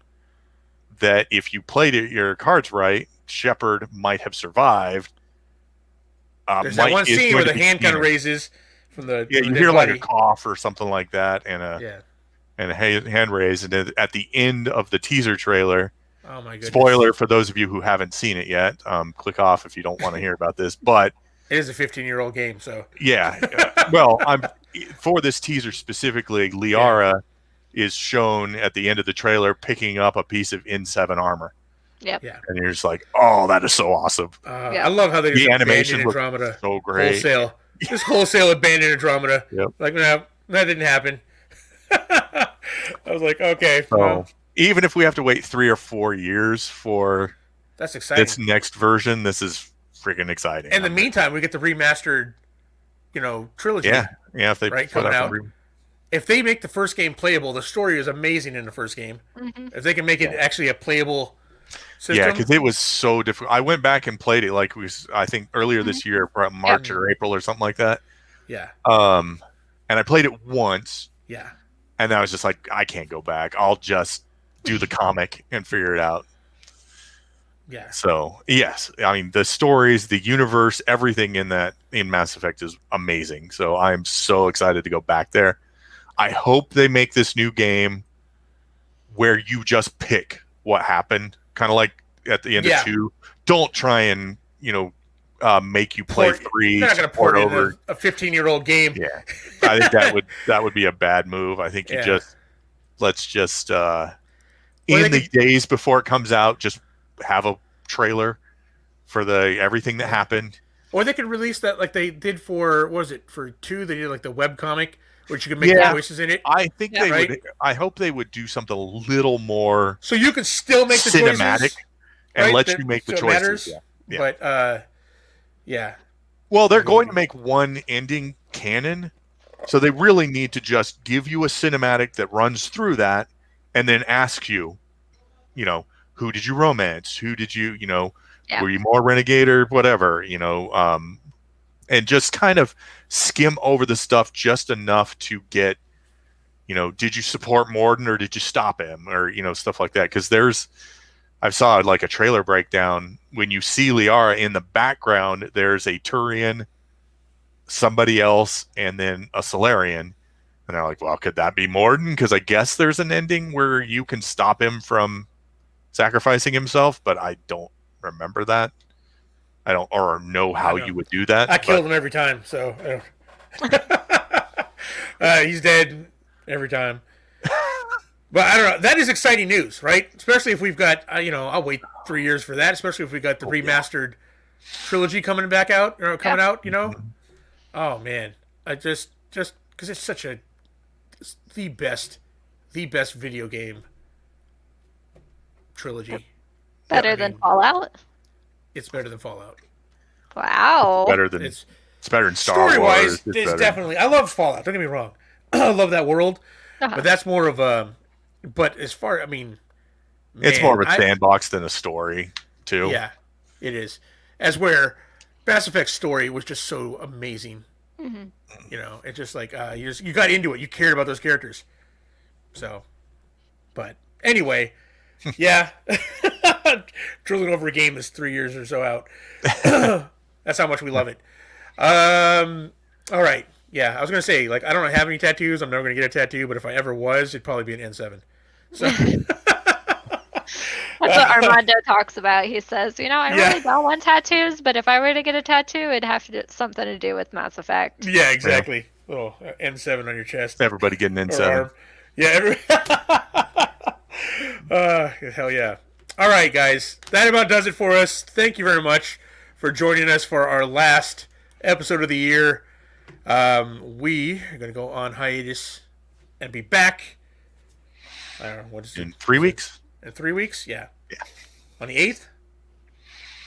that if you played your cards right, Shepard might have survived. There's that one scene where the hand kind of raises from the you hear like a cough or something like that, and a hand raise, and then at the end of the teaser trailer. Oh my goodness. Spoiler for those of you who haven't seen it yet. Click off if you don't want to hear about this. But it is a 15-year-old game, so yeah. Well, for this teaser specifically, Liara is shown at the end of the trailer picking up a piece of N7 armor. Yep. Yeah. And you're just like, oh, that is so awesome. I love how they just animation Andromeda so great. Wholesale. Just wholesale abandoned Andromeda. Yep. Like, no, that didn't happen. I was like, okay. So, even if we have to wait 3 or 4 years for that's exciting. This next version, this is freaking exciting. In the meantime, we get the remastered, trilogy. Yeah. If they coming out. If they make the first game playable, the story is amazing in the first game. Mm-hmm. If they can make it actually a playable system. Yeah, because it was so difficult. I went back and played it I think earlier this year, March or April or something like that. Yeah. And I played it once. Yeah. And I was just like, I can't go back. I'll just do the comic and figure it out. Yeah. So yes, I mean the stories, the universe, everything in Mass Effect is amazing. So I'm so excited to go back there. I hope they make this new game where you just pick what happened, kind of like at the end of Yeah. 2. Don't try and make you play 3. They're not going to port over a 15-year-old game. Yeah, I think that would be a bad move. I think let's just in the days before it comes out, just have a trailer for everything that happened. Or they could release that like they did for, what was it, for 2? They did like the webcomic, which you can make the choices in it. I think they would. I hope they would do something a little more so you can still make the cinematic choices, and let you make the choices. Yeah. But yeah. Well, they're going to make one ending canon, so they really need to just give you a cinematic that runs through that, and then ask you, who did you romance? Who did you, were you more renegade or whatever, and just kind of skim over the stuff just enough to get, did you support Morden or did you stop him or, stuff like that. Because I saw like a trailer breakdown. When you see Liara in the background, there's a Turian, somebody else, and then a Solarian. And they're like, well, could that be Morden? Because I guess there's an ending where you can stop him from sacrificing himself, but I don't remember that. I don't or know how you would do that. I killed him every time, so he's dead every time. But I don't know. That is exciting news, right? Especially if we've got, I'll wait 3 years for that. Especially if we got the remastered trilogy coming back out or coming out. Oh man, I just because it's the best video game trilogy. Better than Fallout. It's better than Fallout. Wow. It's better than Star Wars. Story-wise, it's definitely. I love Fallout. Don't get me wrong. I love that world, but that's more of a. But as far, it's more of a sandbox than a story, too. Yeah, it is. As where Mass Effect's story was just so amazing. Mm-hmm. It's just like you got into it. You cared about those characters. So, but anyway, yeah, drooling over a game that's 3 years or so out. That's how much we love it. All right. Yeah, I was gonna say, like, I don't have any tattoos. I'm never gonna get a tattoo, but if I ever was, it'd probably be an N7. So that's what Armando talks about. He says, I really don't want tattoos, but if I were to get a tattoo, it'd have to do something to do with Mass Effect. Yeah, exactly. Yeah. Little N7 on your chest. Everybody getting N7. Yeah. Hell yeah. All right, guys. That about does it for us. Thank you very much for joining us for our last episode of the year. We are going to go on hiatus and be back. I don't know, what is it? In 3 weeks? In 3 weeks? Yeah. On the 8th?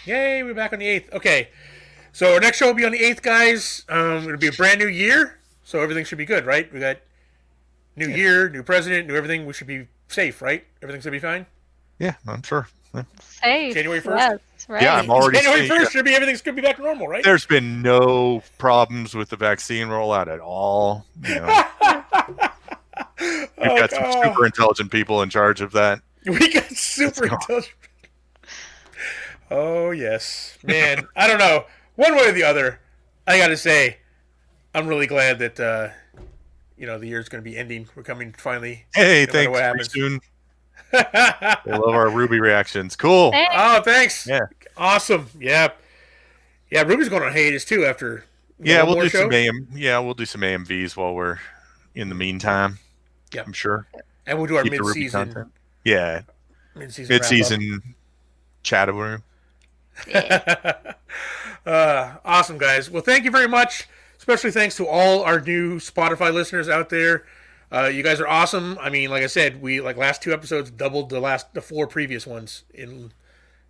Yay, we're back on the 8th. Okay. So our next show will be on the 8th, guys. It'll be a brand new year, so everything should be good, right? We got new year, new president, new everything. We should be safe, right? Everything's going to be fine? Yeah, I'm sure. Yeah. Safe. January 1st? Yes, right. Yeah, I'm already January 1st should be everything's going to be back to normal, right? There's been no problems with the vaccine rollout at all. We've got some super intelligent people in charge of that. We got super intelligent. Oh, yes. Man, I don't know. One way or the other, I got to say, I'm really glad that, the year's going to be ending. We're coming finally. Hey, thanks. What happens. Soon. I love our Ruby reactions. Cool. Thanks. Oh, thanks. Yeah. Awesome. Yeah. Yeah, Ruby's going on hiatus, too, after we'll do some we'll do some AMVs while we're in the meantime. Yeah. I'm sure. And we'll do our mid-season. Yeah. Mid-season chat room. Yeah. Awesome, guys. Well, thank you very much. Especially thanks to all our new Spotify listeners out there. You guys are awesome. I mean, like I said, we last 2 episodes doubled the 4 previous ones in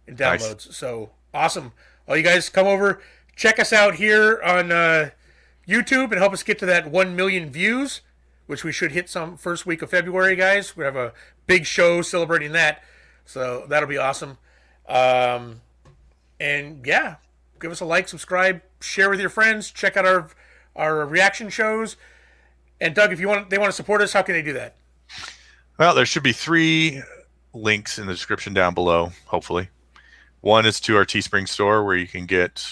downloads. Nice. So awesome. All you guys come over, check us out here on YouTube and help us get to that 1 million views, which we should hit some first week of February, guys. We have a big show celebrating that. So that'll be awesome. And yeah, give us a like, subscribe, share with your friends, check out our reaction shows. And Doug, if they want to support us, how can they do that? Well, there should be 3 links in the description down below, hopefully. One is to our Teespring store where you can get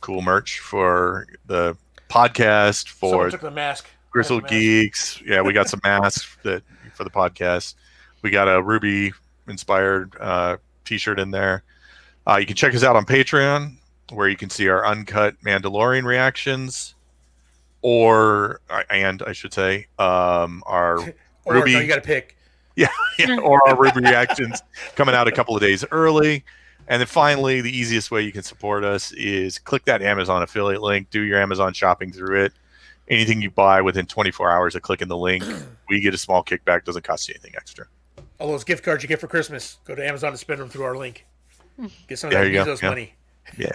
cool merch for the podcast, Someone for took the mask. Grizzled Geeks. Yeah, we got some masks that for the podcast. We got a Ruby inspired t-shirt in there. You can check us out on Patreon where you can see our uncut Mandalorian reactions, and I should say, our Or Ruby. no, you got to pick. Yeah, or our Ruby reactions coming out a couple of days early. And then finally, the easiest way you can support us is click that Amazon affiliate link, do your Amazon shopping through it. Anything you buy within 24 hours of clicking the link, we get a small kickback. Doesn't cost you anything extra. All those gift cards you get for Christmas, go to Amazon and spend them through our link. Get some of There that you go. Bezos money. Yeah.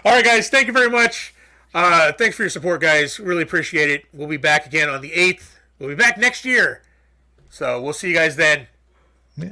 All right, guys. Thank you very much. Thanks for your support, guys. Really appreciate it. We'll be back again on the 8th. We'll be back next year. So we'll see you guys then. Yeah.